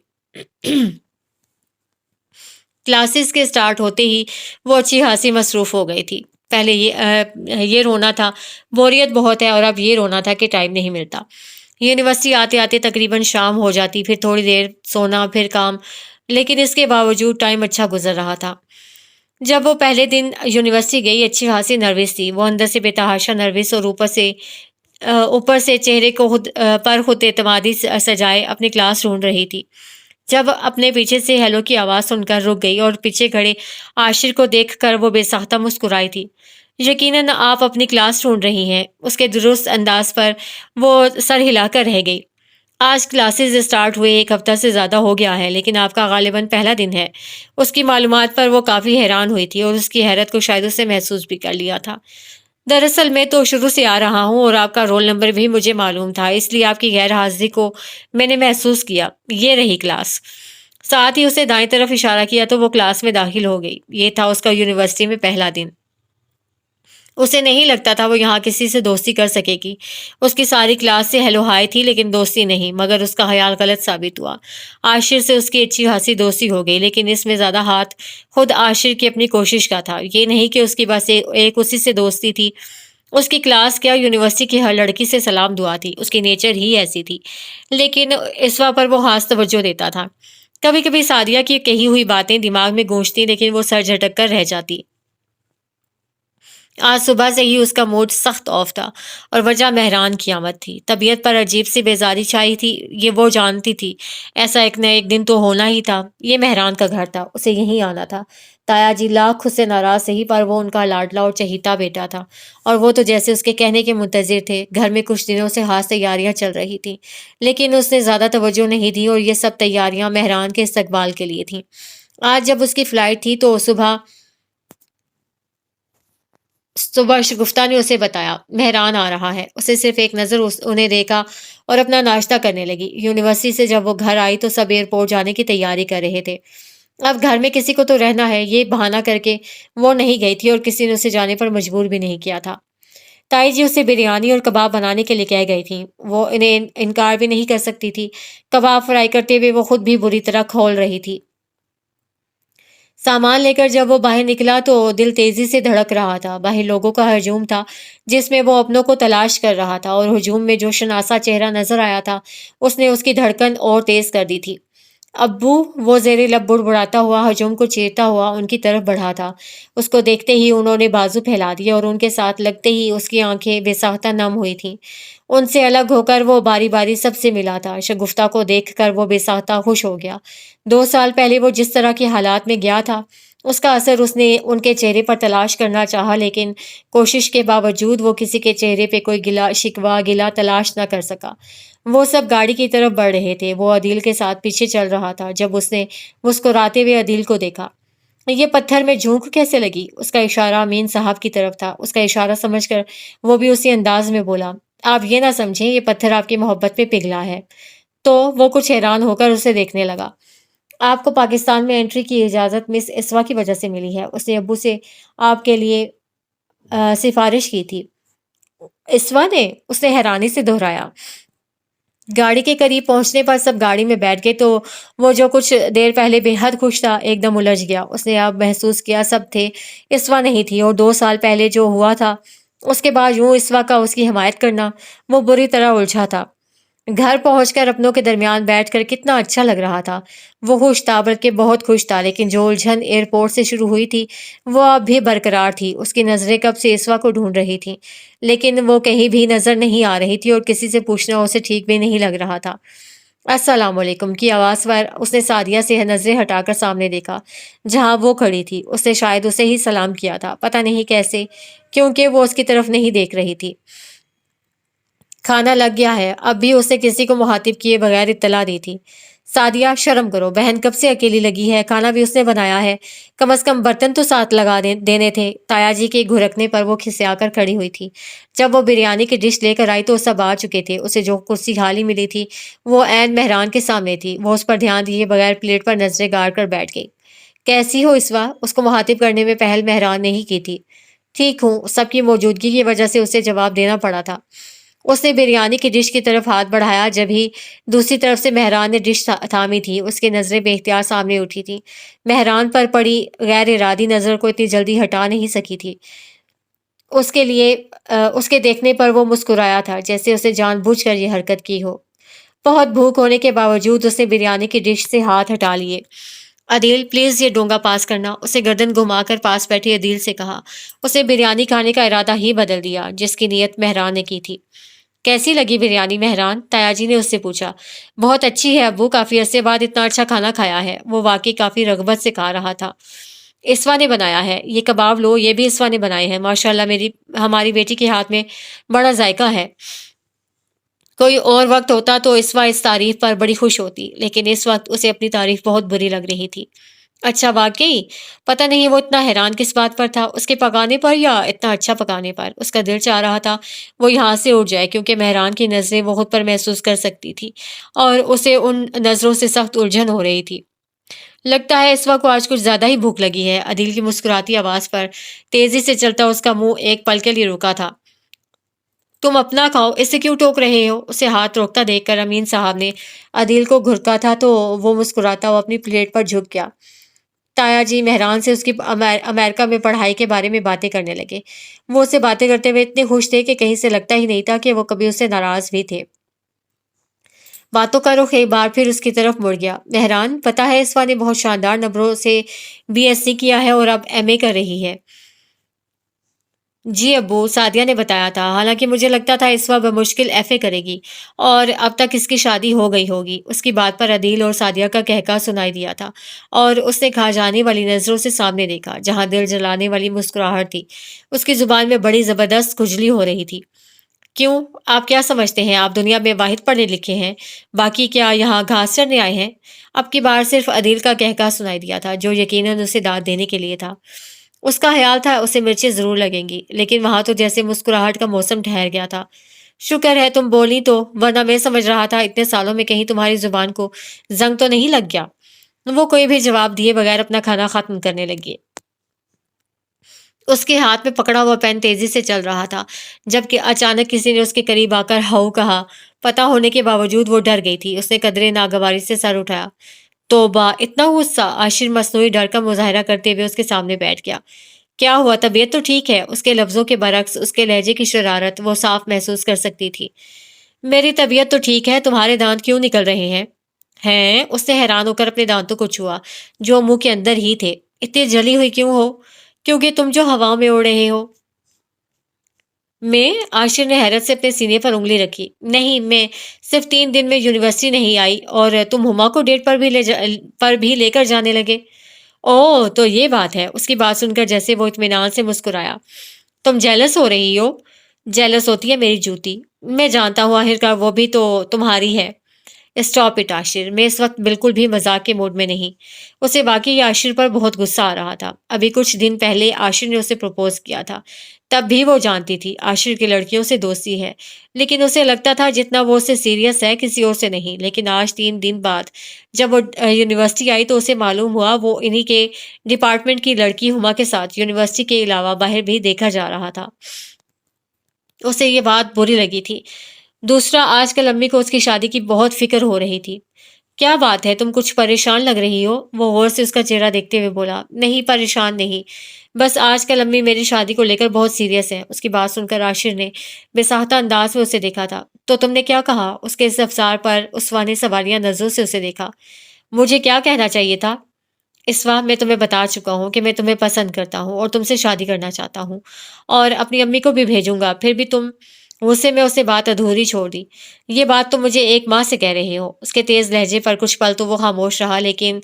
کلاسز کے سٹارٹ ہوتے ہی وہ اچھی خاصی مصروف ہو گئی تھی۔ پہلے یہ رونا تھا بوریت بہت ہے، اور اب یہ رونا تھا کہ ٹائم نہیں ملتا۔ یونیورسٹی آتے آتے تقریباً شام ہو جاتی، پھر تھوڑی دیر سونا، پھر کام، لیکن اس کے باوجود ٹائم اچھا گزر رہا تھا۔ جب وہ پہلے دن یونیورسٹی گئی اچھی خاصی نروس تھی، وہ اندر سے بے تحاشا نروس اور اوپر سے چہرے کو خود اعتمادی سجائے اپنی کلاس ڈھونڈ رہی تھی۔ جب اپنے پیچھے سے ہیلو کی آواز سن کر رک گئی اور پیچھے کھڑے عاشر کو دیکھ کر وہ بے ساختہ مسکرائی تھی۔ یقیناً آپ اپنی کلاس ڈھونڈ رہی ہیں، اس کے درست انداز پر وہ سر ہلا کر رہ گئی۔ آج کلاسز اسٹارٹ ہوئے 1 ہفتہ سے زیادہ ہو گیا ہے، لیکن آپ کا غالباً پہلا دن ہے۔ اس کی معلومات پر وہ کافی حیران ہوئی تھی اور اس کی حیرت کو شاید اس نے محسوس بھی کر لیا تھا۔ دراصل میں تو شروع سے آ رہا ہوں اور آپ کا رول نمبر بھی مجھے معلوم تھا، اس لیے آپ کی غیر حاضری کو میں نے محسوس کیا۔ یہ رہی کلاس۔ ساتھ ہی اسے دائیں طرف اشارہ کیا تو وہ کلاس میں داخل ہو گئی۔ یہ تھا اس کا یونیورسٹی میں پہلا دن۔ اسے نہیں لگتا تھا وہ یہاں کسی سے دوستی کر سکے گی۔ اس کی ساری کلاس سے ہیلو ہائی تھی لیکن دوستی نہیں، مگر اس کا خیال غلط ثابت ہوا۔ عاشر سے اس کی اچھی خاصی دوستی ہو گئی، لیکن اس میں زیادہ ہاتھ خود عاشر کی اپنی کوشش کا تھا۔ یہ نہیں کہ اس کی بس ایک اسی سے دوستی تھی، اس کی کلاس کیا یونیورسٹی کی ہر لڑکی سے سلام دعا تھی، اس کی نیچر ہی ایسی تھی۔ لیکن اسوا پر وہ خاص توجہ دیتا تھا۔ کبھی کبھی سعدیہ کی کہی ہوئی باتیں دماغ میں گونجتی لیکن وہ سر جھٹک کر رہ جاتی۔ آج صبح سے ہی اس کا موڈ سخت آف تھا اور وجہ مہران کی آمد تھی۔ طبیعت پر عجیب سی بیزاری چھائی تھی، یہ وہ جانتی تھی۔ ایسا ایک نہ ایک دن تو ہونا ہی تھا۔ یہ مہران کا گھر تھا، اسے یہیں آنا تھا۔ تایا جی لاکھ اس سے ناراض سہی، پر وہ ان کا لاڈلا اور چہیتا بیٹا تھا، اور وہ تو جیسے اس کے کہنے کے منتظر تھے۔ گھر میں کچھ دنوں سے خاص تیاریاں چل رہی تھیں، لیکن اس نے زیادہ توجہ نہیں دی، اور یہ سب تیاریاں مہران کے استقبال کے لیے تھیں۔ آج جب اس کی فلائٹ تھی تو صبح شگفتہ نے اسے بتایا مہران آ رہا ہے۔ اسے صرف ایک نظر انہیں دیکھا اور اپنا ناشتہ کرنے لگی۔ یونیورسٹی سے جب وہ گھر آئی تو سب ایئرپورٹ جانے کی تیاری کر رہے تھے۔ اب گھر میں کسی کو تو رہنا ہے، یہ بہانہ کر کے وہ نہیں گئی تھی اور کسی نے اسے جانے پر مجبور بھی نہیں کیا تھا۔ تائی جی اسے بریانی اور کباب بنانے کے لیے کہہ گئی تھیں، وہ انہیں انکار بھی نہیں کر سکتی تھی۔ کباب فرائی کرتے ہوئے وہ خود بھی بری طرح کھول رہی تھی۔ سامان لے کر جب وہ باہر نکلا تو دل تیزی سے دھڑک رہا تھا۔ باہر لوگوں کا ہجوم تھا جس میں وہ اپنوں کو تلاش کر رہا تھا، اور ہجوم میں جو شناسا چہرہ نظر آیا تھا اس نے اس کی دھڑکن اور تیز کر دی تھی۔ ابو، وہ زیر لب بڑبڑاتا ہوا ہجوم کو چیرتا ہوا ان کی طرف بڑھا تھا۔ اس کو دیکھتے ہی انہوں نے بازو پھیلا دیے اور ان کے ساتھ لگتے ہی اس کی آنکھیں بے ساختہ نم ہوئی تھیں۔ ان سے الگ ہو کر وہ باری باری سب سے ملا تھا۔ شگفتہ کو دیکھ کر وہ بے ساختہ خوش ہو گیا۔ 2 سال پہلے وہ جس طرح کے حالات میں گیا تھا اس کا اثر اس نے ان کے چہرے پر تلاش کرنا چاہا، لیکن کوشش کے باوجود وہ کسی کے چہرے پہ کوئی گلا شکوہ گلا تلاش نہ کر سکا۔ وہ سب گاڑی کی طرف بڑھ رہے تھے، وہ عدیل کے ساتھ پیچھے چل رہا تھا۔ جب اس نے مسکراتے ہوئے عدیل کو دیکھا، یہ پتھر میں جھونک کیسے لگی؟ اس کا اشارہ امین صاحب کی طرف تھا۔ اس کا اشارہ سمجھ کر وہ بھی اسی انداز میں بولا، آپ یہ نہ سمجھیں یہ پتھر آپ کی محبت میں پگھلا ہے۔ تو وہ کچھ حیران ہو کر اسے دیکھنے لگا۔ آپ کو پاکستان میں انٹری کی اجازت مس اسوا کی وجہ سے ملی ہے، اس نے ابو سے آپ کے لیے سفارش کی تھی۔ اسوا نے؟ اس نے حیرانی سے دہرایا۔ گاڑی کے قریب پہنچنے پر سب گاڑی میں بیٹھ گئے تو وہ جو کچھ دیر پہلے بے حد خوش تھا ایک دم الجھ گیا۔ اس نے اب محسوس کیا سب تھے، اسوا نہیں تھی، اور 2 سال پہلے جو ہوا تھا اس کے بعد یوں اسوا کا اس کی حمایت کرنا، وہ بری طرح الجھا تھا۔ گھر پہنچ کر اپنوں کے درمیان بیٹھ کر کتنا اچھا لگ رہا تھا۔ وہ خوش تھا، بلکہ بہت خوش تھا، لیکن جو الجھن ایئرپورٹ سے شروع ہوئی تھی وہ اب بھی برقرار تھی۔ اس کی نظریں کب سے اسوا کو ڈھونڈ رہی تھیں، لیکن وہ کہیں بھی نظر نہیں آ رہی تھی اور کسی سے پوچھنا اسے ٹھیک بھی نہیں لگ رہا تھا۔ السلام علیکم کی آواز پر اس نے سعدیہ سے نظریں ہٹا کر سامنے دیکھا جہاں وہ کھڑی تھی۔ اس نے شاید اسے ہی سلام کیا تھا، پتہ نہیں کیسے، کیونکہ وہ اس کی طرف نہیں دیکھ رہی تھی۔ کھانا لگ گیا ہے، اب بھی اس نے کسی کو مخاطب کیے بغیر اطلاع دی تھی۔ سعدیہ شرم کرو، بہن کب سے اکیلی لگی ہے، کھانا بھی اس نے بنایا ہے، کم از کم برتن تو ساتھ لگا دینے تھے۔ تایا جی کے گھرکنے پر وہ کھسیا کر کھڑی ہوئی تھی۔ جب وہ بریانی کی ڈش لے کر آئی تو سب آ چکے تھے۔ اسے جو کرسی خالی ملی تھی وہ عین مہران کے سامنے تھی۔ وہ اس پر دھیان دیے بغیر پلیٹ پر نظریں گاڑ کر بیٹھ گئی۔ کیسی ہو اسوا؟ اس کو مخاطب کرنے میں پہل مہران نے ہی کی تھی۔ ٹھیک ہوں، سب کی موجودگی کی وجہ سے اسے جواب دینا پڑا تھا۔ اس نے بریانی کی ڈش کی طرف ہاتھ بڑھایا، جب ہی دوسری طرف سے مہران نے ڈش تھامی تھی۔ اس کی نظریں بے اختیار سامنے اٹھی تھی۔ مہران پر پڑی غیر ارادی نظر کو اتنی جلدی ہٹا نہیں سکی تھی۔ اس کے لیے اس کے دیکھنے پر وہ مسکرایا تھا جیسے اسے جان بوجھ کر یہ حرکت کی ہو۔ بہت بھوک ہونے کے باوجود اس نے بریانی کی ڈش سے ہاتھ ہٹا لیے۔ عدیل پلیز یہ ڈونگا پاس کرنا، اسے گردن گھما کر پاس بیٹھی عدیل سے کہا۔ اسے بریانی کھانے کا ارادہ ہی بدل دیا جس کی نیت مہران نے کی تھی۔ کیسی لگی بریانی مہران؟ تایا جی نے اس سے پوچھا۔ بہت اچھی ہے ابو، کافی عرصے بعد اتنا اچھا کھانا کھایا ہے، وہ واقعی کافی رغبت سے کھا رہا تھا۔ اسوا نے بنایا ہے، یہ کباب لو، یہ بھی اسوا نے بنائے ہیں، ماشاءاللہ ہماری بیٹی کے ہاتھ میں بڑا ذائقہ ہے۔ کوئی اور وقت ہوتا تو اسوا اس تعریف پر بڑی خوش ہوتی، لیکن اس وقت اسے اپنی تعریف بہت بری لگ رہی تھی۔ اچھا واقعی؟ پتہ نہیں وہ اتنا حیران کس بات پر تھا، اس کے پکانے پر یا اتنا اچھا پکانے پر؟ اس کا دل چاہ رہا تھا وہ یہاں سے اٹھ جائے، کیونکہ مہران کی نظریں وہ خود پر محسوس کر سکتی تھی اور اسے ان نظروں سے سخت الجھن ہو رہی تھی۔ لگتا ہے اسوا کو آج کچھ زیادہ ہی بھوک لگی ہے۔ عدیل کی مسکراتی آواز پر تیزی سے چلتا اس کا منہ ایک پل کے لیے رکا تھا۔ تم اپنا کھاؤ، اسے کیوں ٹوک رہے ہو؟ اسے ہاتھ روکتا دیکھ کر امین صاحب نے عدیل کو گھرکا تھا تو وہ مسکراتا ہوا اپنی پلیٹ پر جھک گیا۔ تایا جی مہران سے اس کی امریکہ میں پڑھائی کے بارے میں باتیں کرنے لگے۔ وہ اسے باتیں کرتے ہوئے اتنے خوش تھے کہ کہیں سے لگتا ہی نہیں تھا کہ وہ کبھی اس سے ناراض بھی تھے۔ باتوں کا رخ ایک بار پھر اس کی طرف مڑ گیا۔ مہران، پتہ ہے اسوا نے بہت شاندار نمبروں سے بی ایس سی کیا ہے اور اب ایم اے کر رہی ہے۔ جی ابو، سعدیہ نے بتایا تھا، حالانکہ مجھے لگتا تھا اسوا بمشکل ایف اے کرے گی اور اب تک اس کی شادی ہو گئی ہوگی۔ اس کی بات پر عدیل اور سعدیہ کا کہکا سنائی دیا تھا اور اس نے کھا جانے والی نظروں سے سامنے دیکھا جہاں دل جلانے والی مسکراہٹ تھی۔ اس کی زبان میں بڑی زبردست کھجلی ہو رہی تھی۔ کیوں؟ آپ کیا سمجھتے ہیں آپ دنیا میں واحد پڑھے لکھے ہیں؟ باقی کیا یہاں گھاس چرنے آئے ہیں؟ اب کی بار صرف عدیل کا کہکا سنائی دیا تھا جو یقیناً اسے داد دینے کے لیے تھا۔ اس کا خیال تھا اسے مرچیں ضرور لگیں گی، لیکن وہاں تو جیسے مسکراہٹ کا موسم ٹھہر گیا تھا۔ شکر ہے تم بولی تو، ورنہ میں سمجھ رہا تھا اتنے سالوں میں کہیں تمہاری زبان کو زنگ تو نہیں لگ گیا۔ وہ کوئی بھی جواب دیے بغیر اپنا کھانا ختم کرنے لگی۔ اس کے ہاتھ میں پکڑا ہوا پین تیزی سے چل رہا تھا، جبکہ اچانک کسی نے اس کے قریب آ کر ہاؤ کہا۔ پتہ ہونے کے باوجود وہ ڈر گئی تھی۔ اس نے قدرے ناگواری سے سر اٹھایا۔ توبہ! اتنا غصہ! عاشر مصنوعی ڈر کا مظاہرہ کرتے ہوئے اس کے سامنے بیٹھ گیا۔ کیا ہوا؟ طبیعت تو ٹھیک ہے؟ اس کے لفظوں کے برعکس اس کے لہجے کی شرارت وہ صاف محسوس کر سکتی تھی۔ میری طبیعت تو ٹھیک ہے، تمہارے دانت کیوں نکل رہے ہیں؟ ہیں؟ اس نے حیران ہو کر اپنے دانتوں کو چھوا جو منہ کے اندر ہی تھے۔ اتنی جلی ہوئی کیوں ہو؟ کیونکہ تم جو ہوا میں اڑ رہے ہو۔ میں؟ عاشر نے حیرت سے اپنے سینے پر انگلی رکھی۔ نہیں، میں صرف 3 دن میں یونیورسٹی نہیں آئی اور تم ہما کو ڈیٹ پر بھی لے کر جانے لگے۔ اوہ، تو یہ بات ہے۔ اس کی بات سن کر جیسے وہ اطمینان سے مسکرایا۔ تم جیلس ہو رہی ہو؟ جیلس ہوتی ہے میری جوتی۔ میں جانتا ہوں، آخرکار وہ بھی تو تمہاری ہے۔ اسٹاپ اٹ عاشر، میں اس وقت بالکل بھی مذاق کے موڈ میں نہیں۔ اسے واقعی عاشر پر بہت غصہ آ رہا تھا۔ ابھی کچھ دن پہلے عاشر نے اسے پروپوز کیا تھا، تب بھی وہ جانتی تھی عاشر کی لڑکیوں سے دوستی ہے، لیکن اسے لگتا تھا جتنا وہ اس سے سیریس ہے کسی اور سے نہیں۔ لیکن آج 3 دن بعد جب وہ یونیورسٹی آئی تو اسے معلوم ہوا وہ انہی کے ڈپارٹمنٹ کی لڑکی ہما کے ساتھ یونیورسٹی کے علاوہ باہر بھی دیکھا جا رہا تھا۔ اسے یہ بات بری لگی تھی۔ دوسرا، آج کل امی کو اس کی شادی کی بہت فکر ہو رہی تھی۔ کیا بات ہے، تم کچھ پریشان لگ رہی ہو؟ وہ غور سے اس کا چہرہ دیکھتے ہوئے بولا۔ نہیں، پریشان نہیں، بس آج کل امی میری شادی کو لے کر بہت سیریس ہیں۔ اس کی بات سن کر عاشر نے بے ساختہ انداز میں اسے دیکھا تھا۔ تو تم نے کیا کہا؟ اس کے اس افسار پر اسوا نے سوالیہ نظروں سے اسے دیکھا۔ مجھے کیا کہنا چاہیے تھا؟ اسوا، میں تمہیں بتا چکا ہوں کہ میں تمہیں پسند کرتا ہوں اور تم سے شادی کرنا چاہتا ہوں اور اپنی امی کو بھی بھیجوں گا۔ پھر بھی تم غصے میں اسے بات ادھوری چھوڑ دی۔ یہ بات تم مجھے 1 ماہ سے کہہ رہے ہو۔ اس کے تیز لہجے پر کچھ پل تو وہ خاموش رہا، لیکن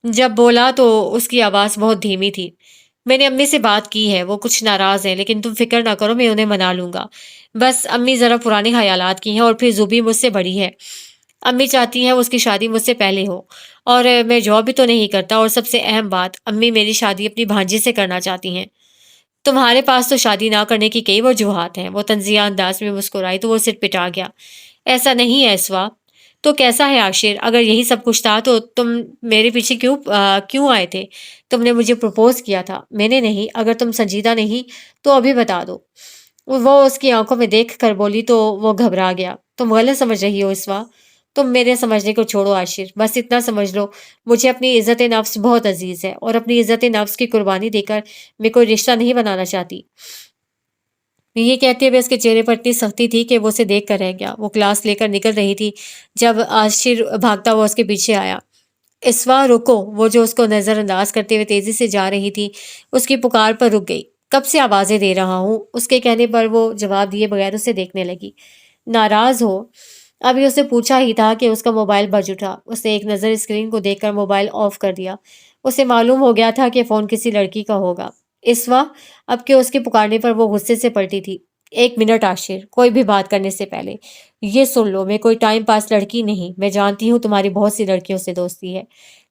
جب بولا تو اس کی آواز بہت دھیمی تھی۔ میں نے امی سے بات کی ہے، وہ کچھ ناراض ہیں، لیکن تم فکر نہ کرو، میں انہیں منا لوں گا۔ بس امی ذرا پرانے خیالات کی ہیں، اور پھر زوبی مجھ سے بڑی ہے۔ امی چاہتی ہیں اس کی شادی مجھ سے پہلے ہو، اور میں جاب بھی تو نہیں کرتا، اور سب سے اہم بات، امی میری شادی اپنی بھانجی سے کرنا چاہتی ہیں۔ تمہارے پاس تو شادی نہ کرنے کی کئی وجوہات ہیں۔ وہ طنزیہ انداز میں مسکرائی تو وہ سر پٹا گیا۔ ایسا نہیں ہے اسوا۔ تو کیسا ہے عاشر؟ اگر یہی سب کچھ تھا تو تم میرے پیچھے کیوں آئے تھے؟ تم نے مجھے پروپوز کیا تھا۔ میں نے نہیں۔ اگر تم سنجیدہ نہیں تو ابھی بتا دو۔ وہ اس کی آنکھوں میں دیکھ کر بولی تو وہ گھبرا گیا۔ تم غلط سمجھ رہی ہو اسوا۔ تم میرے سمجھنے کو چھوڑو عاشر، بس اتنا سمجھ لو، مجھے اپنی عزت نفس بہت عزیز ہے، اور اپنی عزت نفس کی قربانی دے کر میں کوئی رشتہ نہیں بنانا چاہتی۔ یہ کہتے ہوئے اس کے چہرے پر اتنی سختی تھی کہ وہ اسے دیکھ کر رہ گیا۔ وہ کلاس لے کر نکل رہی تھی جب عاشر بھاگتا ہوا اس کے پیچھے آیا۔ اسوا رکو! وہ جو اس کو نظر انداز کرتے ہوئے تیزی سے جا رہی تھی، اس کی پکار پر رک گئی۔ کب سے آوازیں دے رہا ہوں؟ اس کے کہنے پر وہ جواب دیے بغیر اسے دیکھنے لگی۔ ناراض ہو؟ ابھی اسے پوچھا ہی تھا کہ اس کا موبائل بج اٹھا۔ اس نے ایک نظر اسکرین کو دیکھ کر موبائل آف کر دیا۔ اسے معلوم ہو گیا تھا کہ فون کسی لڑکی کا ہوگا۔ اسوا! اب کہ اس کے پکارنے پر وہ غصے سے پلٹی تھی۔ 1 منٹ عاشر، کوئی بھی بات کرنے سے پہلے یہ سن لو، میں کوئی ٹائم پاس لڑکی نہیں۔ میں جانتی ہوں تمہاری بہت سی لڑکیوں سے دوستی ہے،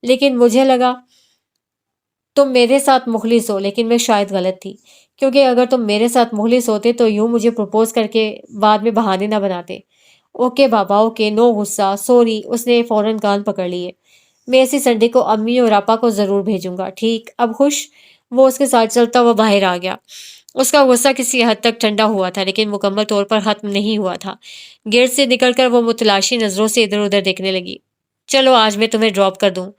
لیکن مجھے لگا تم میرے ساتھ مخلص ہو، لیکن میں شاید غلط تھی، کیونکہ اگر تم میرے ساتھ مخلص ہوتے تو یوں مجھے پروپوز کر کے بعد میں بہانے نہ بناتے۔ اوکے بابا، اوکے، نو غصہ، سوری۔ اس نے فوراً کان پکڑ لیے۔ میں اسی سنڈے کو امی اور آپا کو ضرور بھیجوں گا، ٹھیک؟ اب خوش؟ وہ اس کے ساتھ چلتا ہوا باہر آ گیا۔ اس کا غصہ کسی حد تک ٹھنڈا ہوا تھا، لیکن مکمل طور پر ختم نہیں ہوا تھا۔ گیٹ سے نکل کر وہ متلاشی نظروں سے ادھر ادھر دیکھنے لگی۔ چلو آج میں تمہیں ڈراپ کر دوں۔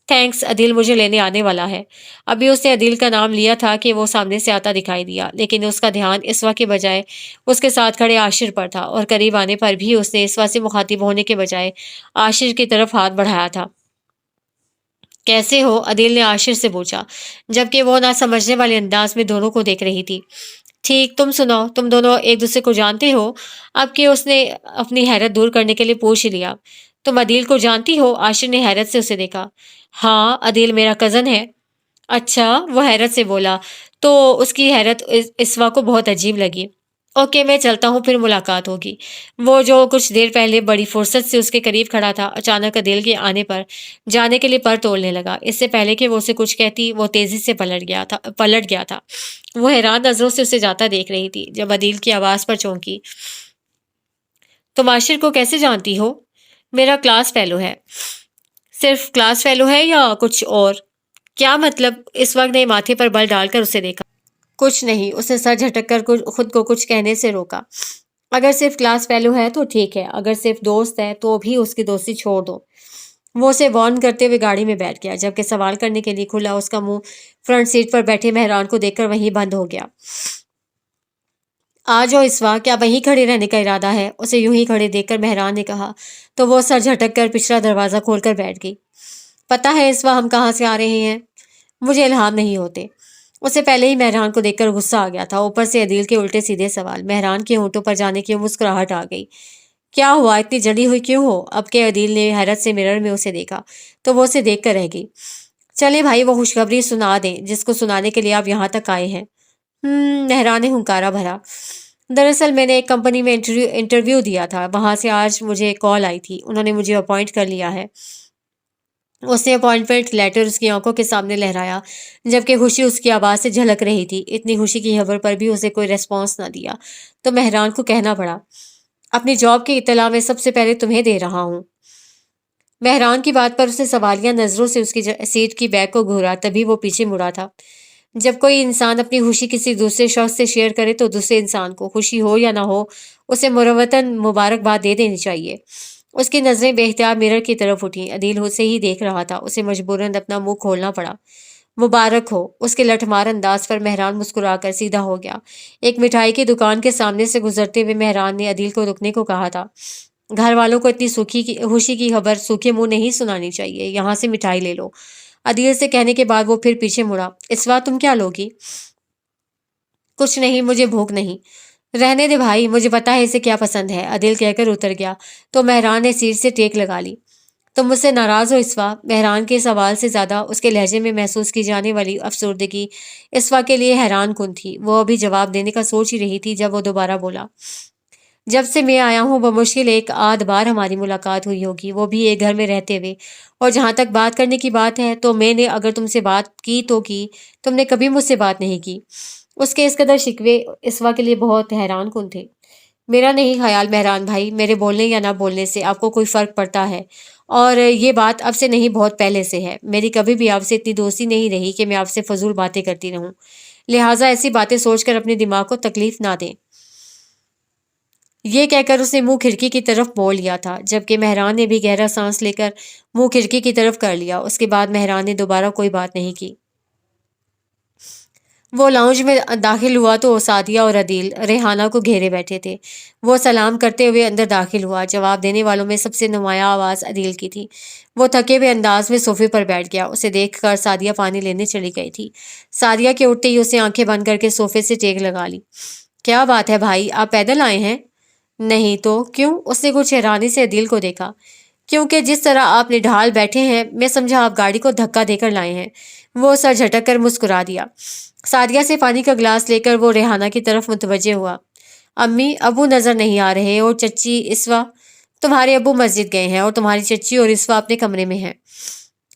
تھینکس، عدیل مجھے لینے آنے والا ہے۔ ابھی اس نے عدیل کا نام لیا تھا کہ وہ سامنے سے آتا دکھائی دیا، لیکن اس کا دھیان اسوا کے بجائے اس کے ساتھ کھڑے عاشر پر تھا، اور قریب آنے پر بھی اس نے اسوا سے مخاطب ہونے کے بجائے عاشر کی طرف ہاتھ بڑھایا تھا۔ کیسے ہو؟ عدیل نے عاشر سے پوچھا، جبکہ وہ نہ سمجھنے والے انداز میں دونوں کو دیکھ رہی تھی۔ ٹھیک، تم سناؤ، تم دونوں ایک دوسرے کو جانتے ہو؟ اب کہ اس نے اپنی حیرت دور کرنے کے لیے پوچھ لیا۔ تم عدیل کو جانتی ہو؟ عاشر نے حیرت سے اسے دیکھا۔ ہاں، عدیل میرا کزن ہے۔ اچھا، وہ حیرت سے بولا تو اس کی حیرت اسوا کو بہت عجیب لگی۔ اوکے، میں چلتا ہوں، پھر ملاقات ہوگی۔ وہ جو کچھ دیر پہلے بڑی فرصت سے اس کے قریب کھڑا تھا، اچانک عدیل کے آنے پر جانے کے لیے پر توڑنے لگا۔ اس سے پہلے کہ وہ اسے کچھ کہتی، وہ تیزی سے پلٹ گیا تھا۔ وہ حیران نظروں سے اسے جاتا دیکھ رہی تھی، جب عدیل کی آواز پر چونکی۔ تم عاشر کو کیسے جانتی ہو؟ میرا کلاس فیلو ہے۔ صرف کلاس فیلو ہے یا کچھ اور؟ کیا مطلب؟ اس وقت نے ماتھے پر بل ڈال کر اسے دیکھا۔ کچھ نہیں، اس نے سر جھٹک کر خود کو کچھ کہنے سے روکا۔ اگر صرف کلاس فیلو ہے تو ٹھیک ہے، اگر صرف دوست ہے تو بھی اس کی دوستی چھوڑ دو۔ وہ اسے وارن کرتے ہوئے گاڑی میں بیٹھ گیا، جبکہ سوال کرنے کے لیے کھلا اس کا منہ فرنٹ سیٹ پر بیٹھے مہران کو دیکھ کر وہیں بند ہو گیا۔ آ جاؤ اسوا، کیا وہیں کھڑے رہنے کا ارادہ ہے؟ اسے یوں ہی کھڑے دیکھ کر مہران نے کہا تو وہ سر جھٹک کر پچھلا دروازہ کھول کر بیٹھ گئی۔ پتہ ہے اسوا ہم کہاں سے آ رہے ہیں؟ مجھے الہام نہیں ہوتے۔ اسے پہلے ہی مہران کو دیکھ کر غصہ آ گیا تھا، اوپر سے عدیل کے الٹے سیدھے سوال۔ مہران کے ہونٹوں پر جانے کی مسکراہٹ آ گئی۔ کیا ہوا؟ اتنی جڑی ہوئی کیوں ہو؟ اب کہ عدیل نے حیرت سے مرر میں اسے دیکھا تو وہ اسے دیکھ کر رہ گئی۔ چلے بھائی، وہ خوشخبری سنا دیں جس کو سنانے کے لیے آپ یہاں تک آئے ہیں۔ مہران نے ہنکارا بھرا۔ دراصل میں نے ایک کمپنی میں انٹرویو دیا تھا، وہاں سے آج مجھے کال آئی تھی، انہوں نے مجھے اپوائنٹ کر لیا ہے۔ اس نے اپوائنٹمنٹ لیٹر اس کی آنکھوں کے سامنے لہرایا، جبکہ خوشی اس کی آواز سے جھلک رہی تھی۔ اتنی خوشی کی خبر پر بھی اسے کوئی ریسپانس نہ دیا تو مہران کو کہنا پڑا، اپنی جاب کی اطلاع میں سب سے پہلے تمہیں دے رہا ہوں۔ مہران کی بات پر اسے سوالیہ نظروں سے اس کی سیٹ کی بیگ کو گھورا، تبھی وہ پیچھے مڑا تھا۔ جب کوئی انسان اپنی خوشی کسی دوسرے شخص سے شیئر کرے تو دوسرے انسان کو خوشی ہو یا نہ ہو اسے مروتاً مبارکباد دے دینی چاہیے۔ اس کی نظریں بے اختیار مرر کی طرف اٹھیں۔ عدیل اسے ہی دیکھ رہا تھا، اسے مجبوراً اپنا منہ کھولنا پڑا۔ مبارک ہو۔ اس کے لٹھ مار انداز پر مہران مسکرا کر سیدھا ہو گیا۔ ایک مٹھائی کی دکان کے سامنے سے گزرتے ہوئے مہران نے عدیل کو رکنے کو کہا تھا۔ گھر والوں کو اتنی خوشی کی خبر سوکھے منہ نہیں سنانی چاہیے، یہاں سے مٹھائی لے لو۔ عدیل سے کہنے کے بعد وہ پھر پیچھے مڑا۔ اسوا تم کیا لوگی؟ کچھ نہیں، مجھے بھوک نہیں۔ رہنے دے بھائی، مجھے پتا ہے اسے کیا پسند ہے، عدیل کہہ کر اتر گیا تو مہران نے سیٹ سے ٹیک لگا لی۔ تم مجھ سے ناراض ہو اسوا؟ مہران کے سوال سے زیادہ اس کے لہجے میں محسوس کی جانے والی افسردگی اسوا کے لیے حیران کن تھی۔ وہ ابھی جواب دینے کا سوچ ہی رہی تھی جب وہ دوبارہ بولا، جب سے میں آیا ہوں بمشکل ایک آدھ بار ہماری ملاقات ہوئی ہوگی، وہ بھی ایک گھر میں رہتے ہوئے، اور جہاں تک بات کرنے کی بات ہے تو میں نے اگر تم سے بات کی تو کی، تم نے کبھی مجھ سے بات نہیں کی۔ اس کے اس قدر شکوے اسوا کے لیے بہت حیران کن تھے۔ میرا نہیں خیال مہران بھائی، میرے بولنے یا نہ بولنے سے آپ کو کوئی فرق پڑتا ہے، اور یہ بات اب سے نہیں بہت پہلے سے ہے۔ میری کبھی بھی آپ سے اتنی دوستی نہیں رہی کہ میں آپ سے فضول باتیں کرتی رہوں، لہٰذا ایسی باتیں سوچ کر اپنے دماغ کو تکلیف نہ دیں۔ یہ کہہ کر اس نے منہ کھڑکی کی طرف موڑ لیا تھا، جبکہ مہران نے بھی گہرا سانس لے کر منہ کھڑکی کی طرف کر لیا۔ اس کے بعد مہران نے دوبارہ کوئی بات نہیں کی۔ وہ لاؤنج میں داخل ہوا تو سعدیہ اور عدیل ریحانہ کو گھیرے بیٹھے تھے۔ وہ سلام کرتے ہوئے اندر داخل ہوا۔ جواب دینے والوں میں سب سے نمایاں آواز عدیل کی تھی۔ وہ تھکے ہوئے انداز میں صوفے پر بیٹھ گیا۔ اسے دیکھ کر سعدیہ پانی لینے چلی گئی تھی۔ سعدیہ کے اٹھتے ہی اسے آنکھیں بند کر کے صوفے سے ٹیک لگا لی۔ کیا بات ہے بھائی، آپ پیدل آئے ہیں؟ نہیں تو کیوں؟ اس نے کچھ حیرانی سے عدیل کو دیکھا۔ کیونکہ جس طرح آپ نڈھال بیٹھے ہیں میں سمجھا آپ گاڑی کو دھکا دے کر لائے ہیں۔ وہ سر جھٹک کر مسکرا دیا۔ سعدیہ سے پانی کا گلاس لے کر وہ ریحانہ کی طرف متوجہ ہوا۔ امی ابو نظر نہیں آ رہے، اور چچی اسوا؟ تمہارے ابو مسجد گئے ہیں اور تمہاری چچی اور اسوا اپنے کمرے میں ہیں۔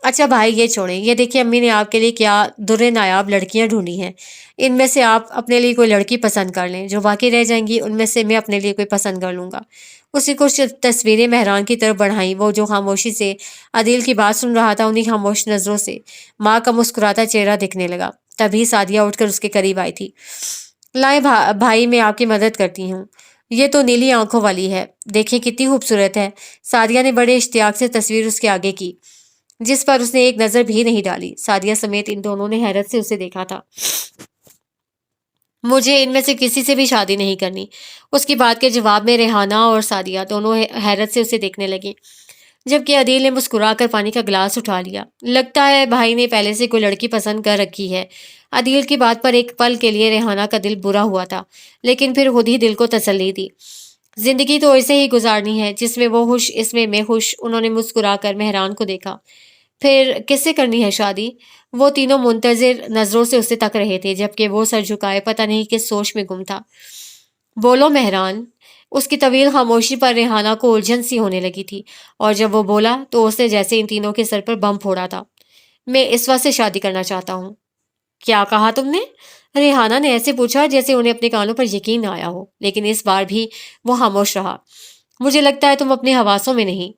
اچھا بھائی یہ چھوڑیں، یہ دیکھیے امی نے آپ کے لیے کیا در نایاب لڑکیاں ڈھونڈی ہیں۔ ان میں سے آپ اپنے لیے کوئی لڑکی پسند کر لیں، جو باقی رہ جائیں گی ان میں سے میں اپنے لیے کوئی پسند کر لوں گا۔ اسی کچھ تصویریں مہران کی طرف بڑھائیں۔ وہ جو خاموشی سے عدیل کی بات سن رہا تھا، انہیں خاموش نظروں سے ماں کا مسکراتا چہرہ دکھنے لگا۔ تبھی سعدیہ اٹھ کر اس کے قریب آئی تھی۔ لائیں بھائی میں آپ کی مدد کرتی ہوں۔ یہ تو نیلی آنکھوں والی ہے، دیکھیں کتنی خوبصورت ہے۔ سعدیہ نے بڑے اشتیاق سے تصویر اس کے آگے کی، جس پر اس نے ایک نظر بھی نہیں ڈالی۔ سعدیہ سمیت ان دونوں نے حیرت سے اسے دیکھا تھا۔ مجھے ان میں سے کسی سے بھی شادی نہیں کرنی، اس کی بات کے جواب میں ریحانہ اور سعدیہ دونوں حیرت سے اسے دیکھنے لگے، جبکہ عدیل نے مسکرا کر پانی کا گلاس اٹھا لیا۔ لگتا ہے بھائی نے پہلے سے کوئی لڑکی پسند کر رکھی ہے۔ عدیل کی بات پر ایک پل کے لیے ریحانہ کا دل برا ہوا تھا، لیکن پھر خود ہی دل کو تسلی دی۔ زندگی تو ایسے ہی گزارنی ہے، جس میں وہ خوش اس میں خوش۔ انہوں نے مسکرا کر مہران کو دیکھا۔ پھر کس سے کرنی ہے شادی؟ وہ تینوں منتظر نظروں سے اسے تک رہے تھے، جبکہ وہ سر جھکائے پتہ نہیں کس سوچ میں گم تھا۔ بولو مہران۔ اس کی طویل خاموشی پر ریحانہ کو الجھن سی ہونے لگی تھی، اور جب وہ بولا تو اس نے جیسے ان تینوں کے سر پر بم پھوڑا تھا۔ میں اسوا سے شادی کرنا چاہتا ہوں۔ کیا کہا تم نے؟ ریحانہ نے ایسے پوچھا جیسے انہیں اپنے کانوں پر یقین نہ آیا ہو، لیکن اس بار بھی وہ خاموش رہا۔ مجھے لگتا ہے تم اپنے حواسوں میں نہیں۔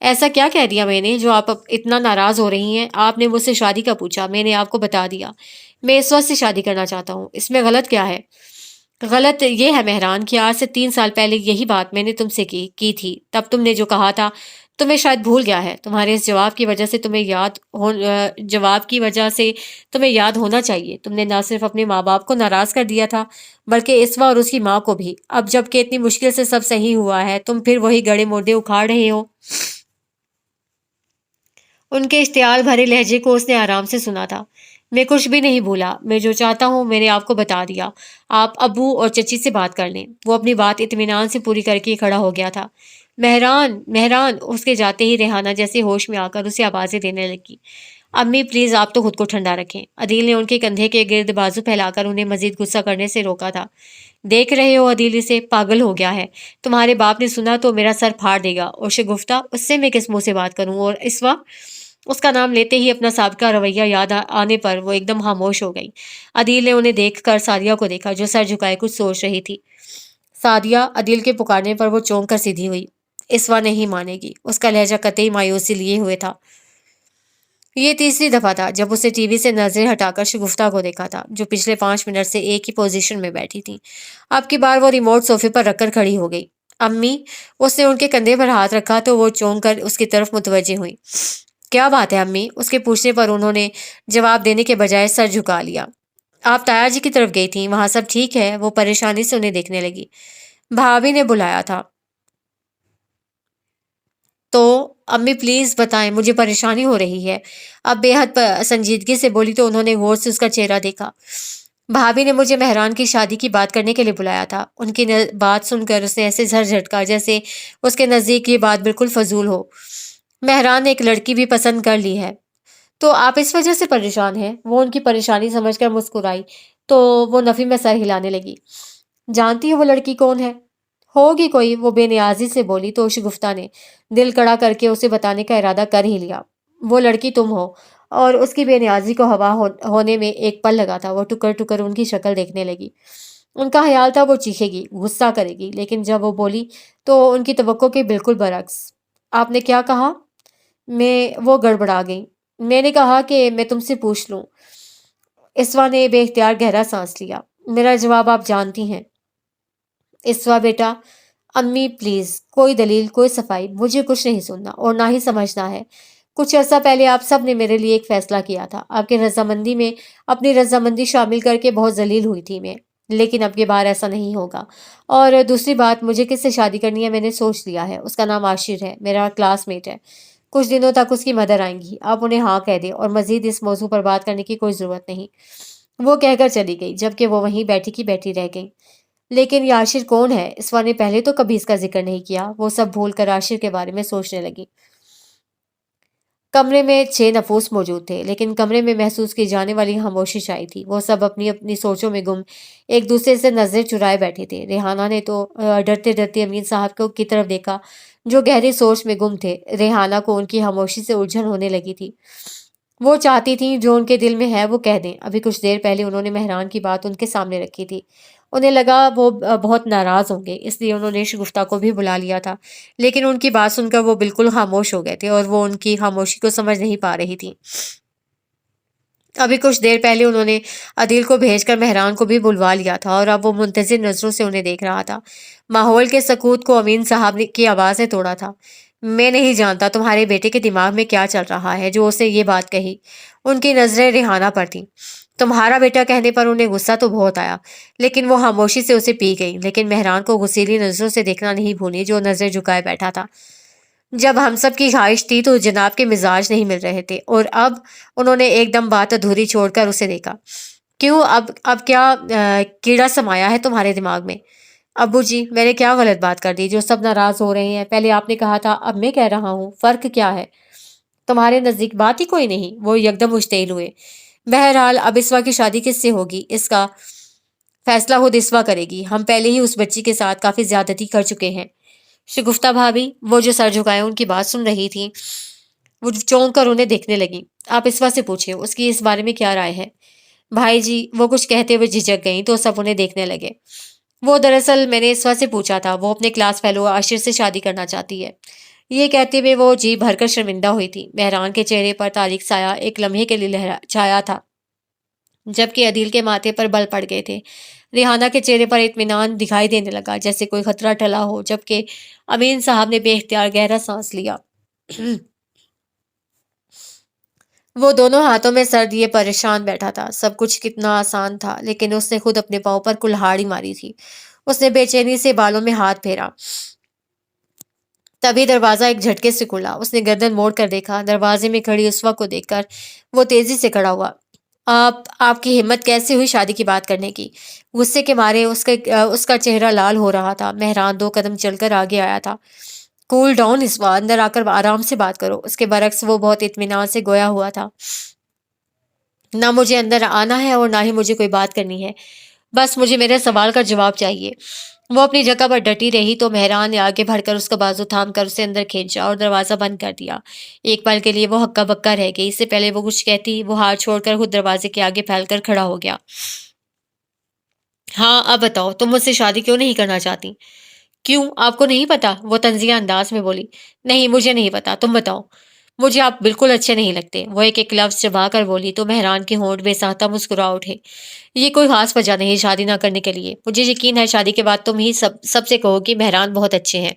ایسا کیا کہہ دیا میں نے جو آپ اتنا ناراض ہو رہی ہیں؟ آپ نے مجھ سے شادی کا پوچھا، میں نے آپ کو بتا دیا میں اس وقت سے شادی کرنا چاہتا ہوں۔ اس میں غلط کیا ہے؟ غلط یہ ہے مہران کہ آج سے 3 سال پہلے یہی بات میں نے تم سے کی تھی۔ تب تم نے جو کہا تھا تمہیں شاید بھول گیا ہے۔ تمہارے اس جواب کی وجہ سے تمہیں یاد ہونا چاہیے۔ تم نے نہ صرف اپنے ماں باپ کو ناراض کر دیا تھا، بلکہ اسوا اور اس کی ماں کو بھی۔ اب جب کہ اتنی مشکل سے سب صحیح ہوا ہے، تم پھر وہی گڑے مردے اکھاڑ رہے ہو۔ ان کے اشتعال بھرے لہجے کو اس نے آرام سے سنا تھا۔ میں کچھ بھی نہیں بھولا، میں جو چاہتا ہوں میں نے آپ کو بتا دیا۔ آپ ابو اور چچی سے بات کر لیں۔ وہ اپنی بات اطمینان سے پوری کر کے کھڑا ہو گیا تھا۔ مہران مہران، اس کے جاتے ہی ریحانہ جیسے ہوش میں آ کر اسے آوازیں دینے لگی۔ امی پلیز آپ تو خود کو ٹھنڈا رکھیں۔ عدیل نے ان کے کندھے کے گرد بازو پھیلا کر انہیں مزید غصہ کرنے سے روکا تھا۔ دیکھ رہے ہو عدیل اسے پاگل ہو گیا ہے، تمہارے باپ نے سنا تو میرا سر پھاڑ دے گا۔ اور شگفتہ، اس سے میں کس منہ سے بات کروں؟ اور اسوا؟ اس کا نام لیتے ہی اپنا سابقہ رویہ یاد آنے پر وہ ایک دم خاموش ہو گئی۔ عدیل نے انہیں دیکھ کر سعدیہ کو دیکھا، جو سر جھکائے کچھ سوچ رہی تھی۔ سعدیہ، عدیل کے پکارنے پر وہ چونک کر سیدھی ہوئی۔ اسوا نہیں مانے گی، اس کا لہجہ قطعی مایوسی لیے ہوئے تھا۔ یہ تیسری دفعہ تھا جب اسے ٹی وی سے نظریں ہٹا کر شگفتہ کو دیکھا تھا، جو پچھلے 5 منٹ سے ایک ہی پوزیشن میں بیٹھی تھی۔ اب کی بار وہ ریموٹ صوفے پر رکھ کر کھڑی ہو گئی۔ امی، اس نے ان کے کندھے پر ہاتھ رکھا تو وہ چونک کر اس کی طرف متوجہ ہوئی۔ کیا بات ہے امی؟ اس کے پوچھنے پر انہوں نے جواب دینے کے بجائے سر جھکا لیا۔ آپ تایا جی کی طرف گئی تھیں، وہاں سب ٹھیک ہے؟ وہ پریشانی سے انہیں دیکھنے لگی۔ بھابھی نے بلایا تھا تو امی پلیز بتائیں، مجھے پریشانی ہو رہی ہے۔ اب بے حد سنجیدگی سے بولی تو انہوں نے غور سے اس کا چہرہ دیکھا۔ بھابھی نے مجھے مہران کی شادی کی بات کرنے کے لیے بلایا تھا۔ ان کی بات سن کر اس نے ایسے سر جھٹکا جیسے اس کے نزدیک یہ بات بالکل فضول ہو۔ مہران نے ایک لڑکی بھی پسند کر لی ہے، تو آپ اس وجہ سے پریشان ہیں؟ وہ ان کی پریشانی سمجھ کر مسکرائی تو وہ نفی میں سر ہلانے لگی۔ جانتی ہو وہ لڑکی کون ہے؟ ہوگی کوئی، وہ بے نیازی سے بولی تو شگفتہ نے دل کڑا کر کے اسے بتانے کا ارادہ کر ہی لیا۔ وہ لڑکی تم ہو۔ اور اس کی بے نیازی کو ہوا ہونے میں ایک پل لگا تھا۔ وہ ٹکر ٹکر ان کی شکل دیکھنے لگی۔ ان کا خیال تھا وہ چیخے گی، غصہ کرے گی، لیکن جب وہ بولی تو ان کی توقع کے بالکل برعکس۔ آپ نے کیا کہا؟ وہ گڑبڑا گئی۔ میں نے کہا کہ میں تم سے پوچھ لوں۔ اسوا نے بے اختیار گہرا سانس لیا۔ میرا جواب آپ جانتی ہیں۔ اسوا بیٹا، امی پلیز، کوئی دلیل، کوئی صفائی، مجھے کچھ نہیں سننا اور نہ ہی سمجھنا ہے۔ کچھ عرصہ پہلے آپ سب نے میرے لیے ایک فیصلہ کیا تھا۔ آپ کی رضامندی میں اپنی رضامندی شامل کر کے بہت ذلیل ہوئی تھی میں، لیکن اب کی بار ایسا نہیں ہوگا۔ اور دوسری بات، مجھے کس سے شادی کرنی ہے میں نے سوچ لیا ہے۔ اس کا نام عاشر ہے، میرا کلاس میٹ ہے۔ کچھ دنوں تک اس کی مدر آئیں گی، آپ انہیں ہاں کہہ دیں اور مزید اس موضوع پر بات کرنے کی کوئی ضرورت نہیں۔ وہ کہہ کر چلی گئی، جبکہ وہ وہیں بیٹھی کی بیٹھی رہ گئی۔ لیکن یہ عاشر کون ہے؟ اسوا نے پہلے تو کبھی اس کا ذکر نہیں کیا۔ وہ سب بھول کر عاشر کے بارے میں سوچنے لگی۔ کمرے میں 6 نفوس موجود تھے، لیکن کمرے میں محسوس کی جانے والی خاموشی چھائی تھی۔ وہ سب اپنی اپنی سوچوں میں گم ایک دوسرے سے نظریں چرائے بیٹھے تھے۔ ریحانہ نے تو ڈرتے ڈرتے امین صاحب کو کی طرف دیکھا جو گہری سوچ میں گم تھے۔ ریحانہ کو ان کی خاموشی سے الجھن ہونے لگی تھی۔ وہ چاہتی تھیں جو ان کے دل میں ہے وہ کہہ دیں۔ ابھی کچھ دیر پہلے انہوں نے مہران کی بات ان کے سامنے رکھی تھی۔ انہیں لگا وہ بہت ناراض ہوں گے، اس لیے انہوں نے شگفتہ کو بھی بلا لیا تھا، لیکن ان کی بات سن کر وہ بالکل خاموش ہو گئے تھے اور وہ ان کی خاموشی کو سمجھ نہیں پا رہی تھی۔ ابھی کچھ دیر پہلے انہوں نے عدیل کو بھیج کر مہران کو بھی بلوا لیا تھا اور اب وہ منتظر نظروں سے انہیں دیکھ رہا تھا۔ ماحول کے سکوت کو امین صاحب کی آواز نے توڑا تھا۔ میں نہیں جانتا تمہارے بیٹے کے دماغ میں کیا چل رہا ہے جو اسے یہ بات کہی۔ ان کی نظریں ریحانہ پر تھیں۔ تمہارا بیٹا کہنے پر انہیں غصہ تو بہت آیا، لیکن وہ خاموشی سے اسے پی گئی، لیکن مہران کو غصیلی نظروں سے دیکھنا نہیں بھولی جو نظر جھکائے بیٹھا تھا۔ جب ہم سب کی خواہش تھی تو جناب کے مزاج نہیں مل رہے تھے، اور اب انہوں نے ایک دم بات ادھوری چھوڑ کر اسے دیکھا۔ کیوں؟ اب کیا کیڑا سمایا ہے تمہارے دماغ میں؟ ابو جی، میں نے کیا غلط بات کر دی جو سب ناراض ہو رہے ہیں؟ پہلے آپ نے کہا تھا، اب میں کہہ رہا ہوں، فرق کیا ہے؟ تمہارے نزدیک بات ہی کوئی نہیں؟ وہ یکدم مشتعل ہوئے۔ بہرحال اب اسوا کی شادی کس سے ہوگی اس کا فیصلہ خود اسوا کرے گی۔ ہم پہلے ہی اس بچی کے ساتھ کافی زیادتی کر چکے ہیں۔ شگفتہ بھابھی، وہ جو سر جھکائے ان کی بات سن رہی تھی، وہ چونک کر انہیں دیکھنے لگی۔ آپ اسوا سے پوچھیں اس کی اس بارے میں کیا رائے ہے۔ بھائی جی، وہ کچھ کہتے ہوئے جھجک گئیں تو سب انہیں دیکھنے لگے۔ وہ دراصل میں نے اسوا سے پوچھا تھا، وہ اپنے کلاس فیلو عاشر سے شادی کرنا چاہتی ہے۔ یہ کہتے ہوئے وہ جی بھر کر شرمندہ ہوئی تھی۔ مہران کے چہرے پر تاریک سایہ ایک لمحے کے لیے چھایا تھا، جبکہ عدیل کے ماتھے پر بل پڑ گئے تھے۔ ریحانہ کے چہرے پر اطمینان دکھائی دینے لگا جیسے کوئی خطرہ ٹلا ہو، جبکہ امین صاحب نے بے اختیار گہرا سانس لیا۔ وہ دونوں ہاتھوں میں سر دیے پریشان بیٹھا تھا۔ سب کچھ کتنا آسان تھا، لیکن اس نے خود اپنے پاؤں پر کلہاڑی ماری تھی۔ اس نے بے چینی سے بالوں میں ہاتھ پھیرا۔ تبھی دروازہ ایک جھٹکے سے کھلا۔ اس نے گردن موڑ کر دیکھا۔ دروازے میں کھڑی اسوا کو دیکھ کر وہ تیزی سے کھڑا ہوا۔ آپ کی ہمت کیسے ہوئی شادی کی بات کرنے کی؟ غصے کے مارے اس کا چہرہ لال ہو رہا تھا۔ مہران 2 قدم چل کر آگے آیا تھا۔ کول ڈاؤن اسوا، اندر آ کر آرام سے بات کرو۔ اس کے برعکس وہ بہت اطمینان سے گویا ہوا تھا۔ نہ مجھے اندر آنا ہے اور نہ ہی مجھے کوئی بات کرنی ہے، بس مجھے میرے سوال کا جواب چاہیے۔ وہ اپنی جگہ پر ڈٹی رہی تو مہران نے آگے بڑھ کر اس کا بازو تھام کر اسے اندر کھینچا اور دروازہ بند کر دیا۔ ایک پل کے لیے وہ ہکا بکا رہ گئی۔ اس سے پہلے وہ کچھ کہتی، وہ ہاتھ چھوڑ کر خود دروازے کے آگے پھیل کر کھڑا ہو گیا۔ ہاں اب بتاؤ، تم مجھ سے شادی کیوں نہیں کرنا چاہتی؟ کیوں، آپ کو نہیں پتا؟ وہ طنزیہ انداز میں بولی۔ نہیں، مجھے نہیں پتا، تم بتاؤ۔ مجھے آپ بالکل اچھے نہیں لگتے، وہ ایک لفظ چبا کر بولی تو مہران کے ہونٹ بے ساختہ مسکرا اٹھے۔ یہ کوئی خاص وجہ نہیں شادی نہ کرنے کے لیے، مجھے یقین ہے شادی کے بعد تم ہی سب سے کہو کہ مہران بہت اچھے ہیں۔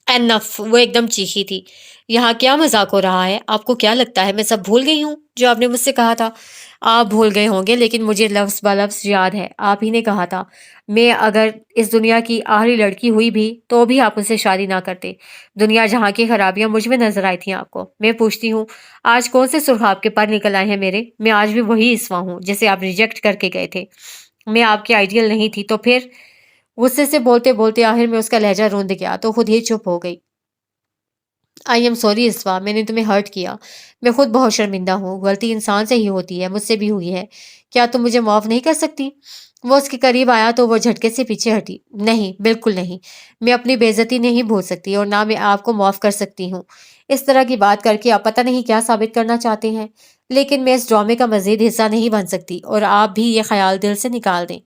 اینف، وہ ایک دم چیخی تھی۔ یہاں کیا مذاق ہو رہا ہے؟ آپ کو کیا لگتا ہے میں سب بھول گئی ہوں جو آپ نے مجھ سے کہا تھا؟ آپ بھول گئے ہوں گے لیکن مجھے لفظ بہ لفظ یاد ہے، آپ ہی نے کہا تھا میں اگر اس دنیا کی آخری لڑکی ہوئی بھی تو بھی آپ مجھ سے شادی نہ کرتے۔ دنیا جہاں کی خرابیاں مجھ میں نظر آئی تھیں آپ کو۔ میں پوچھتی ہوں آج کون سے سرخاب کے پر نکل آئے ہیں میرے؟ میں آج بھی وہی اسما ہوں جسے آپ ریجیکٹ کر کے گئے تھے۔ میں آپ کی آئیڈیل نہیں تھی تو پھر؟ غصے سے بولتے بولتے آخر میں اس کا لہجہ روند گیا تو خود ہی چپ ہو گئی۔ آئی ایم سوری اسوا، میں نے تمہیں ہرٹ کیا۔ میں خود بہت شرمندہ ہوں، غلطی انسان سے ہی ہوتی ہے، مجھ سے بھی ہوئی ہے۔ کیا تم مجھے معاف نہیں کر سکتی؟ وہ اس کے قریب آیا تو وہ جھٹکے سے پیچھے ہٹی۔ نہیں، بالکل نہیں، میں اپنی بے عزتی نہیں بھول سکتی اور نہ میں آپ کو معاف کر سکتی ہوں۔ اس طرح کی بات کر کے آپ پتہ نہیں کیا ثابت کرنا چاہتے ہیں، لیکن میں اس ڈرامے کا مزید حصہ نہیں بن سکتی اور آپ بھی یہ خیال دل سے نکال دیں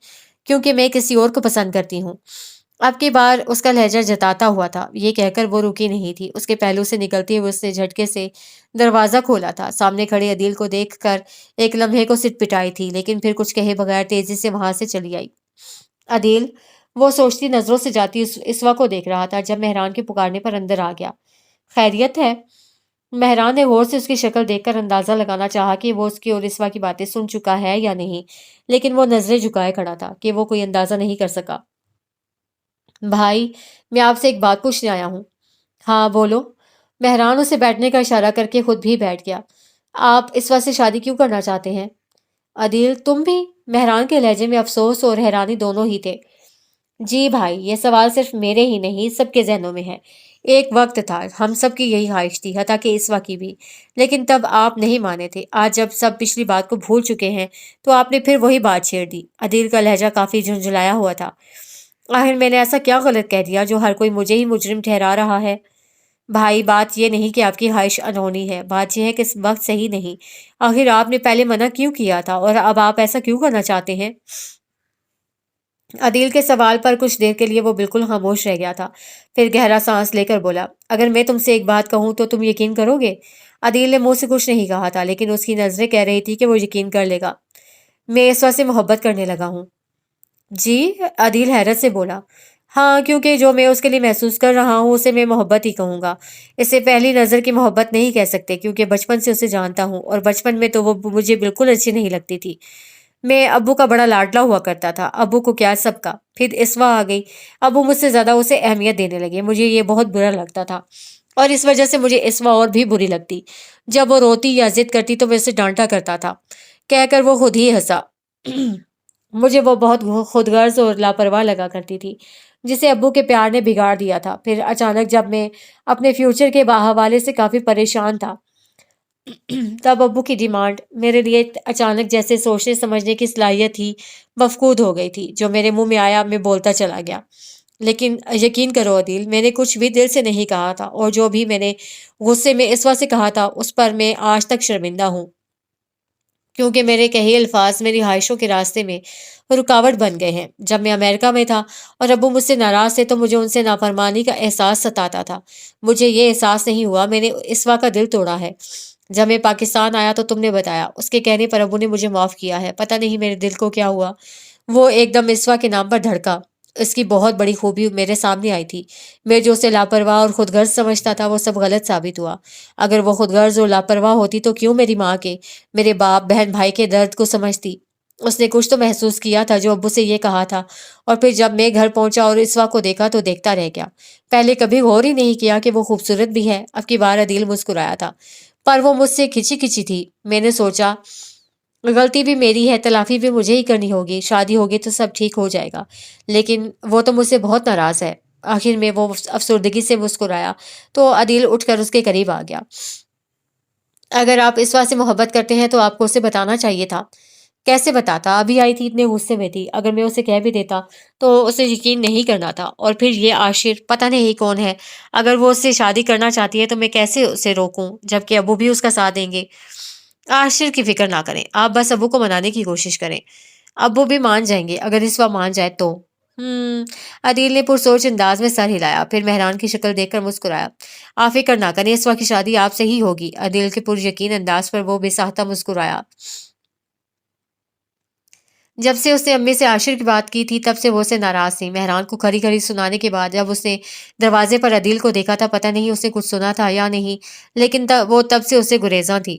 کیونکہ میں کسی اور کو پسند کرتی ہوں۔ اب کی بار اس کا لہجہ جتاتا ہوا تھا۔ یہ کہہ کر وہ رکی نہیں تھی۔ اس کے پہلو سے نکلتے ہوئے اس نے جھٹکے سے دروازہ کھولا تھا۔ سامنے کھڑے عدیل کو دیکھ کر ایک لمحے کو سٹ پٹائی تھی لیکن پھر کچھ کہے بغیر تیزی سے وہاں سے چلی آئی۔ عدیل، وہ سوچتی نظروں سے جاتی اسوا کو دیکھ رہا تھا جب مہران کے پکارنے پر اندر آ گیا۔ خیریت ہے؟ مہران نے غور سے اس کی شکل دیکھ کر اندازہ لگانا چاہا کہ وہ اس کی اور اسوا کی باتیں سن چکا ہے یا نہیں، لیکن وہ نظریں جھکائے کھڑا تھا کہ وہ کوئی اندازہ نہیں کر سکا۔ بھائی، میں آپ سے ایک بات پوچھنے آیا ہوں۔ ہاں بولو۔ مہران اسے بیٹھنے کا اشارہ کر کے خود بھی بیٹھ گیا۔ آپ اسوا سے شادی کیوں کرنا چاہتے ہیں؟ عدیل، تم بھی؟ مہران کے لہجے میں افسوس اور حیرانی دونوں ہی تھے۔ جی بھائی، یہ سوال صرف میرے ہی نہیں سب کے ذہنوں میں ہے۔ ایک وقت تھا ہم سب کی یہی خواہش تھی، حتیٰ کہ اسوا کی بھی، لیکن تب آپ نہیں مانے تھے۔ آج جب سب پچھلی بات کو بھول چکے ہیں تو آپ نے پھر وہی بات چھیڑ دی۔ عدیل کا لہجہ کافی جھنجھلایا ہوا تھا۔ آخر میں نے ایسا کیا غلط کہہ دیا جو ہر کوئی مجھے ہی مجرم ٹھہرا رہا ہے؟ بھائی، بات یہ نہیں کہ آپ کی خواہش انہونی ہے، بات یہ ہے کہ اس وقت صحیح نہیں۔ آخر آپ نے پہلے منع کیوں کیا تھا اور اب آپ ایسا کیوں کرنا چاہتے ہیں؟ عدیل کے سوال پر کچھ دیر کے لیے وہ بالکل خاموش رہ گیا تھا، پھر گہرا سانس لے کر بولا، اگر میں تم سے ایک بات کہوں تو تم یقین کرو گے؟ عدیل نے منہ سے کچھ نہیں کہا تھا لیکن اس کی نظریں کہہ رہی تھی کہ وہ یقین کر لے گا۔ میں اسوا سے محبت کرنے لگا ہوں۔ جی؟ عدیل حیرت سے بولا۔ ہاں، کیونکہ جو میں اس کے لیے محسوس کر رہا ہوں اسے میں محبت ہی کہوں گا۔ اسے پہلی نظر کی محبت نہیں کہہ سکتے کیونکہ بچپن سے اسے جانتا ہوں اور بچپن میں تو وہ مجھے بالکل اچھی نہیں لگتی تھی۔ میں ابو کا بڑا لاڈلا ہوا کرتا تھا، ابو کو کیا سب کا۔ پھر اسوا آ گئی، ابو مجھ سے زیادہ اسے اہمیت دینے لگے، مجھے یہ بہت برا لگتا تھا اور اس وجہ سے مجھے اسوا اور بھی بری لگتی۔ جب وہ روتی یا ضد کرتی تو میں اسے ڈانٹا کرتا تھا، کہہ کر وہ خود ہی ہنسا۔ مجھے وہ بہت خود غرض اور لاپرواہ لگا کرتی تھی جسے ابو کے پیار نے بگاڑ دیا تھا۔ پھر اچانک جب میں اپنے فیوچر کے حوالے سے کافی پریشان تھا تب ابو کی ڈیمانڈ میرے لیے اچانک جیسے سوچنے سمجھنے کی صلاحیت ہی مفقود ہو گئی تھی۔ جو میرے منہ میں آیا میں بولتا چلا گیا۔ لیکن یقین کرو عدیل، میں نے کچھ بھی دل سے نہیں کہا تھا اور جو بھی میں نے غصے میں اسوا سے کہا تھا اس پر میں آج تک شرمندہ ہوں کیونکہ میرے کہے الفاظ میری خواہشوں کے راستے میں رکاوٹ بن گئے ہیں۔ جب میں امریکہ میں تھا اور ابو مجھ سے ناراض تھے تو مجھے ان سے نافرمانی کا احساس ستاتا تھا۔ مجھے یہ احساس نہیں ہوا میں نے اسوا کا دل توڑا ہے۔ جب میں پاکستان آیا تو تم نے بتایا، اس کے کہنے پر ابو نے مجھے معاف کیا ہے۔ پتہ نہیں میرے دل کو کیا ہوا، وہ ایک دم اسوا کے نام پر دھڑکا۔ اس کی بہت بڑی خوبی میرے سامنے آئی تھی۔ میں جو اسے لاپرواہ اور خود غرض سمجھتا تھا وہ سب غلط ثابت ہوا۔ اگر وہ خود غرض اور لاپرواہ ہوتی تو کیوں میری ماں کے، میرے باپ بہن بھائی کے درد کو سمجھتی؟ اس نے کچھ تو محسوس کیا تھا جو ابو سے یہ کہا تھا، اور پھر جب میں گھر پہنچا اور اسوا کو دیکھا تو دیکھتا رہ گیا۔ پہلے کبھی غور ہی نہیں کیا کہ وہ خوبصورت بھی ہے۔ اب کی بار عدیل مسکرایا تھا پر وہ مجھ سے کھچی کھچی تھی۔ میں نے سوچا غلطی بھی میری ہے، تلافی بھی مجھے ہی کرنی ہوگی، شادی ہوگی تو سب ٹھیک ہو جائے گا، لیکن وہ تو مجھ سے بہت ناراض ہے۔ آخر میں وہ افسردگی سے مسکرایا تو عدیل اٹھ کر اس کے قریب آ گیا۔ اگر آپ اسوا سے محبت کرتے ہیں تو آپ کو اسے بتانا چاہیے تھا۔ کیسے بتاتا؟ ابھی آئی تھی، اتنے غصے میں تھی۔ اگر میں اسے کہہ بھی دیتا تو اسے یقین نہیں کرنا تھا، اور پھر یہ عاشر پتہ نہیں کون ہے، اگر وہ اس سے شادی کرنا چاہتی ہے تو میں کیسے اسے روکوں جبکہ ابو بھی اس کا ساتھ دیں گے؟ عاشر کی فکر نہ کریں، آپ بس ابو کو منانے کی کوشش کریں، ابو بھی مان جائیں گے اگر اسوا مان جائے تو۔ عدیل نے پرسوچ انداز میں سر ہلایا، پھر مہران کی شکل دیکھ کر مسکرایا۔ آپ فکر نہ کریں، اسوا کی شادی آپ سے ہی ہوگی۔ عدیل کے پر یقین انداز پر وہ بے ساختہ مسکرایا۔ جب سے اس نے امی سے عاشر کی بات کی تھی تب سے وہ اسے ناراض تھی۔ مہران کو کھری کھری سنانے کے بعد جب اس نے دروازے پر عدیل کو دیکھا تھا، پتہ نہیں اسے کچھ سنا تھا یا نہیں، لیکن وہ تب سے اسے گریزاں تھی۔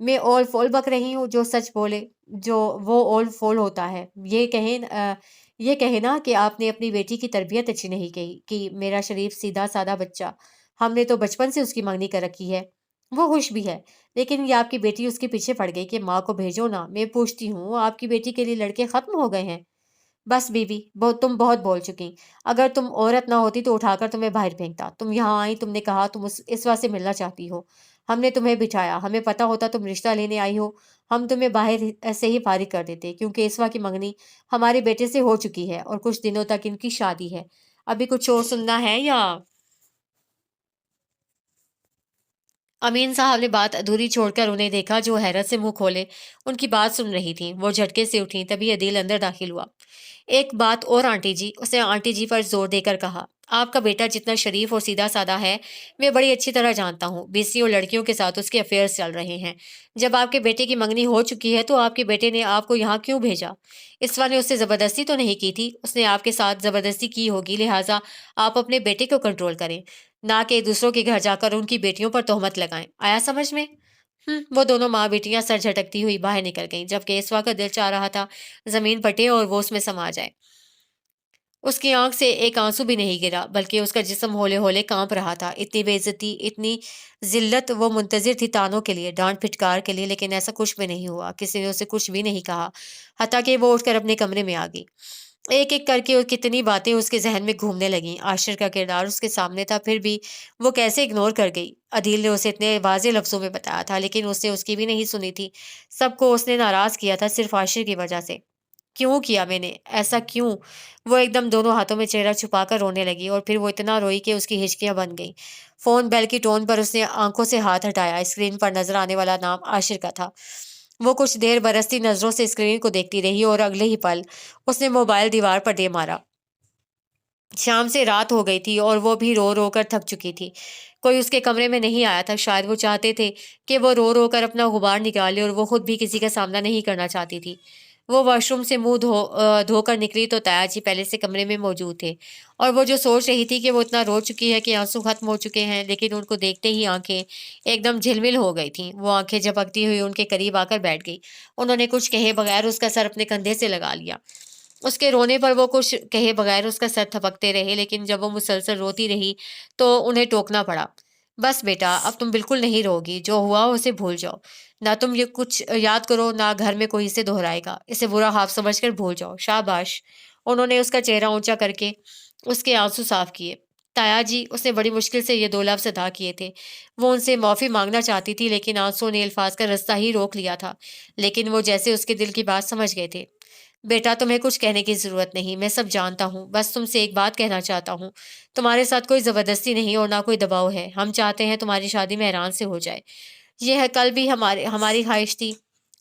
میں اول فول بک رہی ہوں، جو سچ بولے جو وہ اول فول ہوتا ہے۔ یہ کہنا کہ آپ نے اپنی بیٹی کی تربیت اچھی نہیں کی کہ میرا شریف سیدھا سادہ بچہ، ہم نے تو بچپن سے اس کی منگنی کر رکھی ہے، وہ خوش بھی ہے، لیکن یہ آپ کی بیٹی اس کے پیچھے پڑ گئی کہ ماں کو بھیجو نا۔ میں پوچھتی ہوں، آپ کی بیٹی کے لیے لڑکے ختم ہو گئے ہیں؟ بس بیوی، تم بہت بول چکی۔ اگر تم عورت نہ ہوتی تو اٹھا کر تمہیں باہر پھینکتا۔ تم یہاں آئی، تم نے کہا تم اس واسطے ملنا چاہتی ہو، ہم نے تمہیں بٹھایا، ہمیں پتا ہوتا تم رشتہ لینے آئی ہو، ہم تمہیں باہر سے ہی فارغ کر دیتے، کیونکہ اسوا کی منگنی ہمارے بیٹے سے ہو چکی ہے اور کچھ دنوں تک ان کی شادی ہے۔ ابھی کچھ اور سننا ہے یا؟ امین صاحب نے بات ادھوری چھوڑ کر انہیں دیکھا جو حیرت سے منہ کھولے ان کی بات سن رہی تھیں۔ وہ جھٹکے سے اٹھیں، تبھی عدیل اندر داخل ہوا۔ ایک بات اور آنٹی جی، اس نے آنٹی جی پر زور دے کر کہا، آپ کا بیٹا جتنا شریف اور سیدھا سادہ ہے میں بڑی اچھی طرح جانتا ہوں۔ بیسیوں لڑکیوں کے ساتھ اس کے افیئرز چل رہے ہیں۔ جب آپ کے بیٹے کی منگنی ہو چکی ہے تو آپ کے بیٹے نے آپ کو یہاں کیوں بھیجا؟ اسوا نے اس سے زبردستی تو نہیں کی تھی؟ اس نے آپ کے ساتھ زبردستی کی ہوگی، لہٰذا آپ اپنے بیٹے کو کنٹرول کریں، نہ کہ دوسروں کے گھر جا کر ان کی بیٹیوں پر تہمت لگائیں۔ آیا سمجھ میں؟ وہ دونوں ماں بیٹیاں سر جھٹکتی ہوئی باہر نکل گئیں، جبکہ اسوا کا دل چاہ رہا تھا زمین پٹے اور وہ اس میں سما جائے۔ اس کی آنکھ سے ایک آنسو بھی نہیں گرا، بلکہ اس کا جسم ہولے ہولے کانپ رہا تھا۔ اتنی بے عزتی، اتنی ذلت وہ منتظر تھی، تانوں کے لیے، ڈانٹ پھٹکار کے لیے، لیکن ایسا کچھ بھی نہیں ہوا۔ کسی نے اسے کچھ بھی نہیں کہا، حتیٰ کہ وہ اٹھ کر اپنے کمرے میں آ گئی۔ ایک ایک کر کے اور کتنی باتیں اس کے ذہن میں گھومنے لگیں۔ عاشر کا کردار اس کے سامنے تھا، پھر بھی وہ کیسے اگنور کر گئی؟ عدیل نے اسے اتنے واضح لفظوں میں بتایا تھا، لیکن اس نے اس کی بھی نہیں سنی تھی۔ سب کو اس نے ناراض کیا تھا صرف عاشر کی وجہ سے۔ کیوں کیا میں نے ایسا، کیوں؟ وہ ایک دم دونوں ہاتھوں میں چہرہ چھپا کر رونے لگی، اور پھر وہ اتنا روئی کہ اس کی ہچکیاں بن گئیں۔ فون بیل کی ٹون پر اس نے آنکھوں سے ہاتھ ہٹایا۔ اسکرین پر نظر آنے والا نام عاشر کا تھا۔ وہ کچھ دیر برستی نظروں سے اسکرین کو دیکھتی رہی، اور اگلے ہی پل اس نے موبائل دیوار پر دے مارا۔ شام سے رات ہو گئی تھی اور وہ بھی رو رو کر تھک چکی تھی۔ کوئی اس کے کمرے میں نہیں آیا تھا۔ شاید وہ چاہتے تھے کہ وہ رو رو کر اپنا غبار نکالے، اور وہ خود بھی کسی کا سامنا نہیں کرنا چاہتی تھی۔ وہ واش روم سے منہ دھو کر نکلی تو تایا جی پہلے سے کمرے میں موجود تھے، اور وہ جو سوچ رہی تھی کہ وہ اتنا رو چکی ہے کہ آنسو ختم ہو چکے ہیں، لیکن ان کو دیکھتے ہی آنکھیں ایک دم جھلمل ہو گئی تھیں۔ وہ آنکھیں جھپکتی ہوئی ان کے قریب آ کر بیٹھ گئی۔ انہوں نے کچھ کہے بغیر اس کا سر اپنے کندھے سے لگا لیا۔ اس کے رونے پر وہ کچھ کہے بغیر اس کا سر تھپکتے رہے، لیکن جب وہ مسلسل روتی رہی تو انہیں ٹوکنا پڑا۔ بس بیٹا، اب تم بالکل نہیں روگی، جو ہوا اسے بھول جاؤ، نہ تم یہ کچھ یاد کرو، نہ گھر میں کوئی اسے دہرائے گا، اسے برا خواب سمجھ کر بھول جاؤ۔ شاباش۔ انہوں نے اس کا چہرہ اونچا کر کے اس کے آنسو صاف کیے۔ تایا جی، اس نے بڑی مشکل سے یہ دو لفظ ادا کیے تھے۔ وہ ان سے معافی مانگنا چاہتی تھی، لیکن آنسو نے الفاظ کا رستہ ہی روک لیا تھا، لیکن وہ جیسے اس کے دل کی بات سمجھ گئے تھے۔ بیٹا، تمہیں کچھ کہنے کی ضرورت نہیں، میں سب جانتا ہوں، بس تم سے ایک بات کہنا چاہتا ہوں۔ تمہارے ساتھ کوئی زبردستی نہیں اور نہ کوئی دباؤ ہے، ہم چاہتے ہیں تمہاری شادی مہران سے ہو جائے۔ یہ ہے کل بھی ہماری خواہش تھی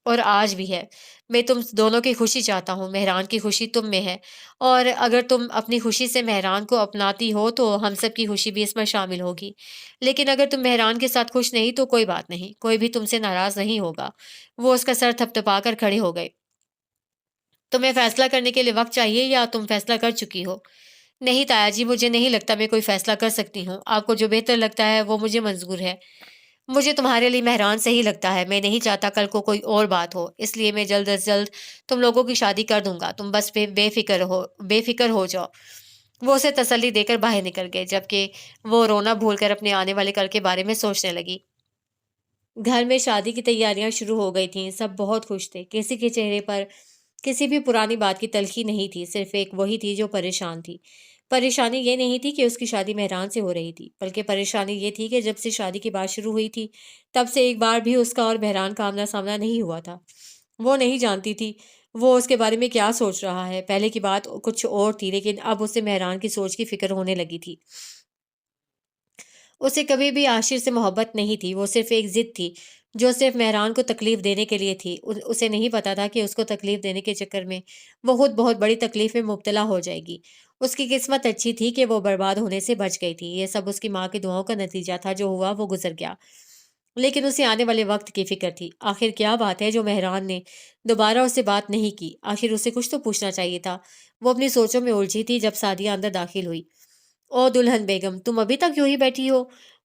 اور آج بھی ہے۔ میں تم دونوں کی خوشی چاہتا ہوں، مہران کی خوشی تم میں ہے، اور اگر تم اپنی خوشی سے مہران کو اپناتی ہو تو ہم سب کی خوشی بھی اس میں شامل ہوگی، لیکن اگر تم مہران کے ساتھ خوش نہیں تو کوئی بات نہیں، کوئی بھی تم سے ناراض نہیں ہوگا۔ وہ اس کا سر تھپ تھپا کر کھڑے ہو گئے۔ تمہیں فیصلہ کرنے کے لیے وقت چاہیے یا تم فیصلہ کر چکی ہو؟ نہیں تایا جی، مجھے نہیں لگتا میں کوئی فیصلہ کر سکتی ہوں، آپ کو جو بہتر لگتا ہے وہ مجھے منظور ہے۔ مجھے تمہارے لیے مہران صحیح لگتا ہے، میں نہیں چاہتا کل کو کوئی اور بات ہو، اس لیے میں جلد از جلد تم لوگوں کی شادی کر دوں گا، تم بس بے فکر ہو جاؤ۔ وہ اسے تسلی دے کر باہر نکل گئے، جبکہ وہ رونا بھول کر اپنے آنے والے کل کے بارے میں سوچنے لگی۔ گھر میں شادی کی تیاریاں شروع ہو گئی تھیں، سب بہت خوش تھے، کسی کے چہرے پر کسی بھی پرانی بات کی تلخی نہیں تھی، صرف ایک وہی تھی جو پریشان تھی۔ پریشانی یہ نہیں تھی کہ اس کی شادی مہران سے ہو رہی تھی، بلکہ پریشانی یہ تھی کہ جب سے شادی کی بات شروع ہوئی تھی تب سے ایک بار بھی اس کا اور مہران کا آمنا سامنا نہیں ہوا تھا۔ وہ نہیں جانتی تھی وہ اس کے بارے میں کیا سوچ رہا ہے۔ پہلے کی بات کچھ اور تھی، لیکن اب اسے مہران کی سوچ کی فکر ہونے لگی تھی۔ اسے کبھی بھی عاشر سے محبت نہیں تھی، وہ صرف ایک ضد تھی جو صرف مہران کو تکلیف دینے کے لیے تھی۔ اسے نہیں پتا تھا کہ اس کو تکلیف دینے کے چکر میں وہ خود بہت بڑی تکلیف میں مبتلا ہو جائے گی۔ اس کی قسمت اچھی تھی کہ وہ برباد ہونے سے بچ گئی تھی۔ یہ سب اس کی ماں کی دعاؤں کا نتیجہ تھا، جو ہوا وہ گزر گیا، لیکن اسے آنے والے وقت کی فکر تھی۔ آخر کیا بات ہے جو مہران نے دوبارہ اس سے بات نہیں کی؟ آخر اسے کچھ تو پوچھنا چاہیے تھا۔ وہ اپنی سوچوں میں الجھی تھی جب سعدیہ اندر داخل ہوئی۔ او دلہن بیگم، تم ابھی تک یوں ہی بیٹھی ہو؟